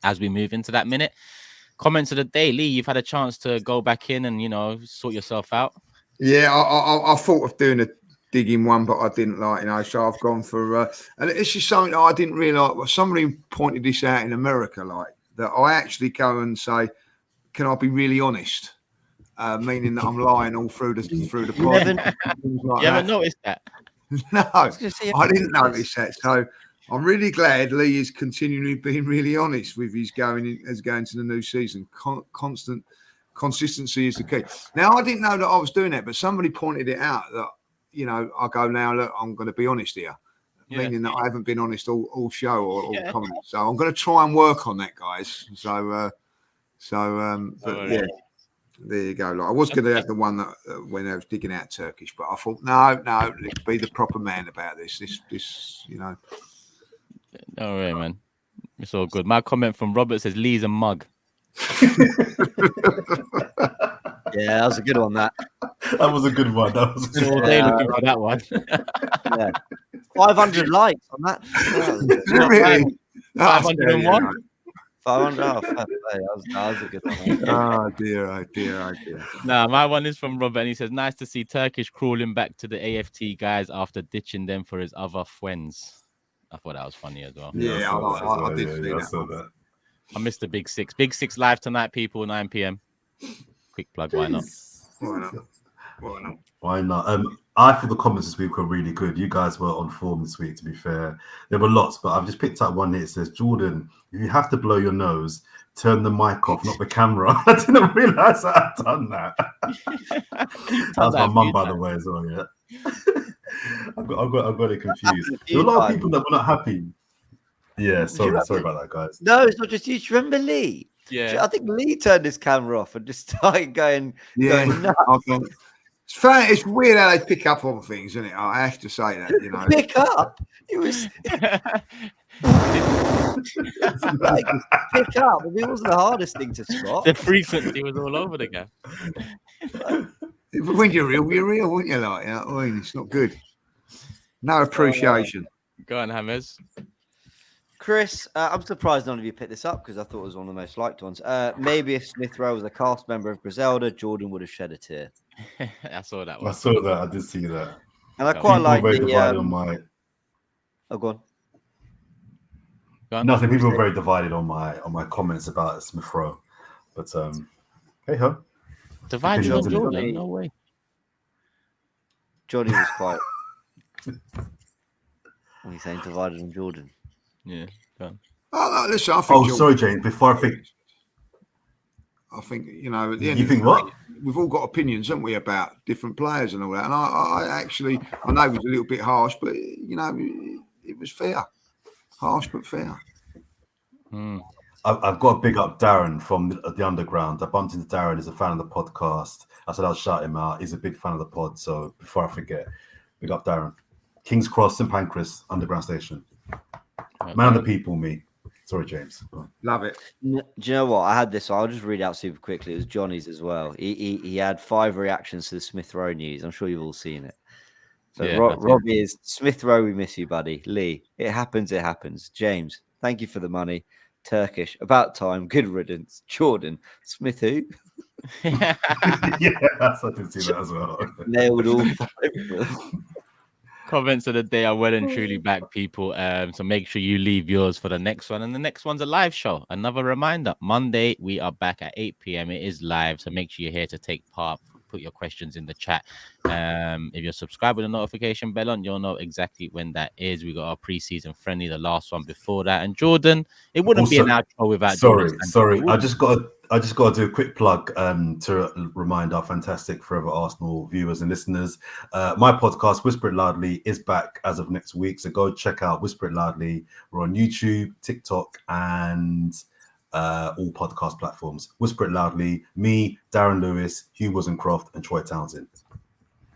As we move into that minute, comments of the day. Lee, you've had a chance to go back in and, sort yourself out. Yeah, I thought of doing a digging one, but I didn't so I've gone for, and it's just something I didn't realise. Somebody pointed this out in America, like, that I actually go and say, can I be really honest? Meaning that I'm lying all through the pod. You haven't noticed that? No, I didn't notice that. So I'm really glad Lee is continually being really honest with his going to the new season. Constant consistency is the key. Now, I didn't know that I was doing that, but somebody pointed it out that, I go, now, look, I'm going to be honest here. Yeah. Meaning that I haven't been honest all show or all comments. So I'm going to try and work on that, guys. Yeah. There you go. Like, I was going to have the one that when I was digging out Turkish, but I thought, no, let's be the proper man about this. All right, man. It's all good. My comment from Robert says, Lee's a mug. Yeah, that was a good one. That was a good one. That was Been all day looking for that one. yeah. 500 likes on that. Not Really? bad. Oh, 501. 500. Oh, fair play. That was a good one. Oh dear, oh dear, oh dear. Nah, my one is from Robert, and he says, "Nice to see Turkish crawling back to the AFT guys after ditching them for his other friends." I thought that was funny as well. Yeah, I did see I that. saw that. I missed the Big Six. Big Six live tonight, people, 9 p.m. Quick plug, why not? Why not? Why not? Why not? I thought the comments this week were really good. You guys were on form this week, to be fair. There were lots, but I've just picked up one here. It says, Jordan, if you have to blow your nose, turn the mic off, not the camera. I didn't realize I'd done that. That was my mum, by the way, as well, yeah. I've got it confused. There were a lot of people that were not happy. Yeah, sorry about that, guys. No, it's not just you. Do you remember Lee? Yeah. I think Lee turned his camera off and just started going. Yeah, going nuts. it's funny. It's weird how they pick up on things, isn't it? I have to say that, you know. Pick up. It was like, pick up. I mean, it wasn't the hardest thing to spot. The frequency was all over the gap. When you're real, wouldn't you? Like, you know what I mean? It's not good. No appreciation. Go on, Hammers. Chris, I'm surprised none of you picked this up because I thought it was one of the most liked ones. Maybe if Smith Rowe was a cast member of Griselda, Jordan would have shed a tear. I saw that I one. saw that. I did see that. And I quite like very the. divided on my. Oh, go on. Go on. Nothing. People were very divided on my comments about Smith Rowe, but hey ho. Divided on Opinions, Jordan? innit? No way. Johnny was quite. What are you saying? Divided on Jordan. Yeah. Go on. Oh, no, listen, I think. Sorry, James. Before I think, you know, at the end you of the think day, what? we've all got opinions, haven't we, about different players and all that. And I actually, I know it was a little bit harsh, but you know, it was fair, harsh but fair. I've got to big up Darren from the Underground. I bumped into Darren. He's a fan of the podcast. I said I'll shout him out. He's a big fan of the pod. So before I forget, big up Darren. King's Cross, St Pancras, Underground Station. Man of the people, me. Sorry, James. Love it. Do you know what? I had this. So I'll just read out super quickly. It was Johnny's as well. He had 5 reactions to the Smith Rowe news. I'm sure you've all seen it. So Yeah, Robbie is Smith Rowe. We miss you, buddy. Lee, it happens. It happens. James, thank you for the money. Turkish, about time. Good riddance. Jordan, Smith who? Yes, I did see that as well. Nailed all 5 of them. Comments of the day are well and truly back, people. So make sure you leave yours for the next one. And the next one's a live show. Another reminder, Monday, we are back at 8 p.m. It is live. So make sure you're here to take part. Put your questions in the chat. If you're subscribed with the notification bell on, you'll know exactly when that is. We got our preseason friendly, the last one before that. And Jordan, it wouldn't be an outro without Jordan. Sorry. I just got to do a quick plug to remind our fantastic Forever Arsenal viewers and listeners. My podcast, Whisper It Loudly, is back as of next week. So go check out Whisper It Loudly. We're on YouTube, TikTok, and all podcast platforms. Whisper It Loudly. Me, Darren Lewis, Hugh Wozencroft, and Troy Townsend.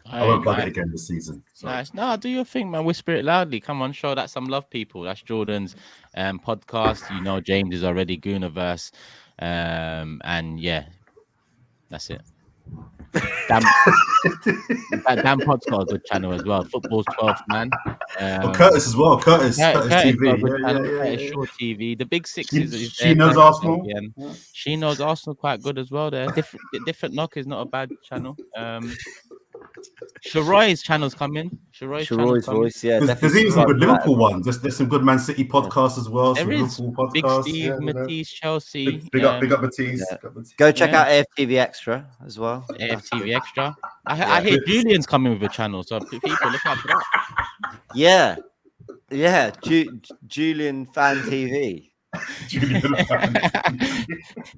I won't plug it again this season. Sorry. Nice. No, do your thing, man. Whisper it loudly. Come on, show that some love, people. That's Jordan's podcast. You know, James is already Gooniverse. And yeah, that's it. Damn Pod's got a good channel as well. Football's 12th, man. Curtis as well. Curtis Curtis TV. got a good channel. Curtis Shaw TV. The Big Six is she knows Arsenal. She knows Arsenal quite good as well. There, different knock is not a bad channel. Sharoy's channel's coming. Sharoy's voice, yeah. There's even some good Liverpool ones. There's some good Man City podcasts as well. There is Big Steve, Matisse, Chelsea. Big up Matisse. Yeah. Go check out AFTV Extra as well. AFTV Extra. I hear Julian's coming with a channel, so people look out for that. Yeah. Julian Fan TV.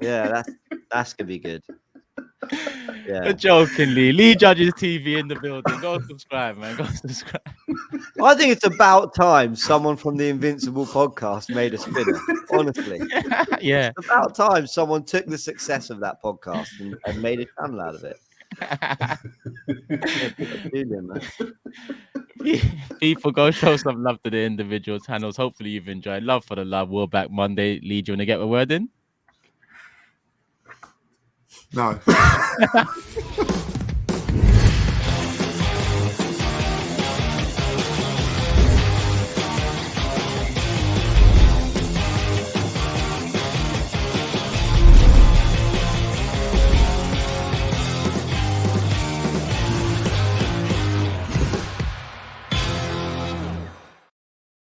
Yeah, that's gonna be good. Yeah. Jokingly, Lee Judge's TV in the building. Go subscribe, man. Go subscribe. I think it's about time someone from the Invincible podcast made a spinner. Honestly, yeah. It's about time someone took the success of that podcast and made a channel out of it. Julian, man. People, go show some love to the individual channels. Hopefully you've enjoyed. Love for the love. We're back Monday. Lee, do you want to get a word in? No.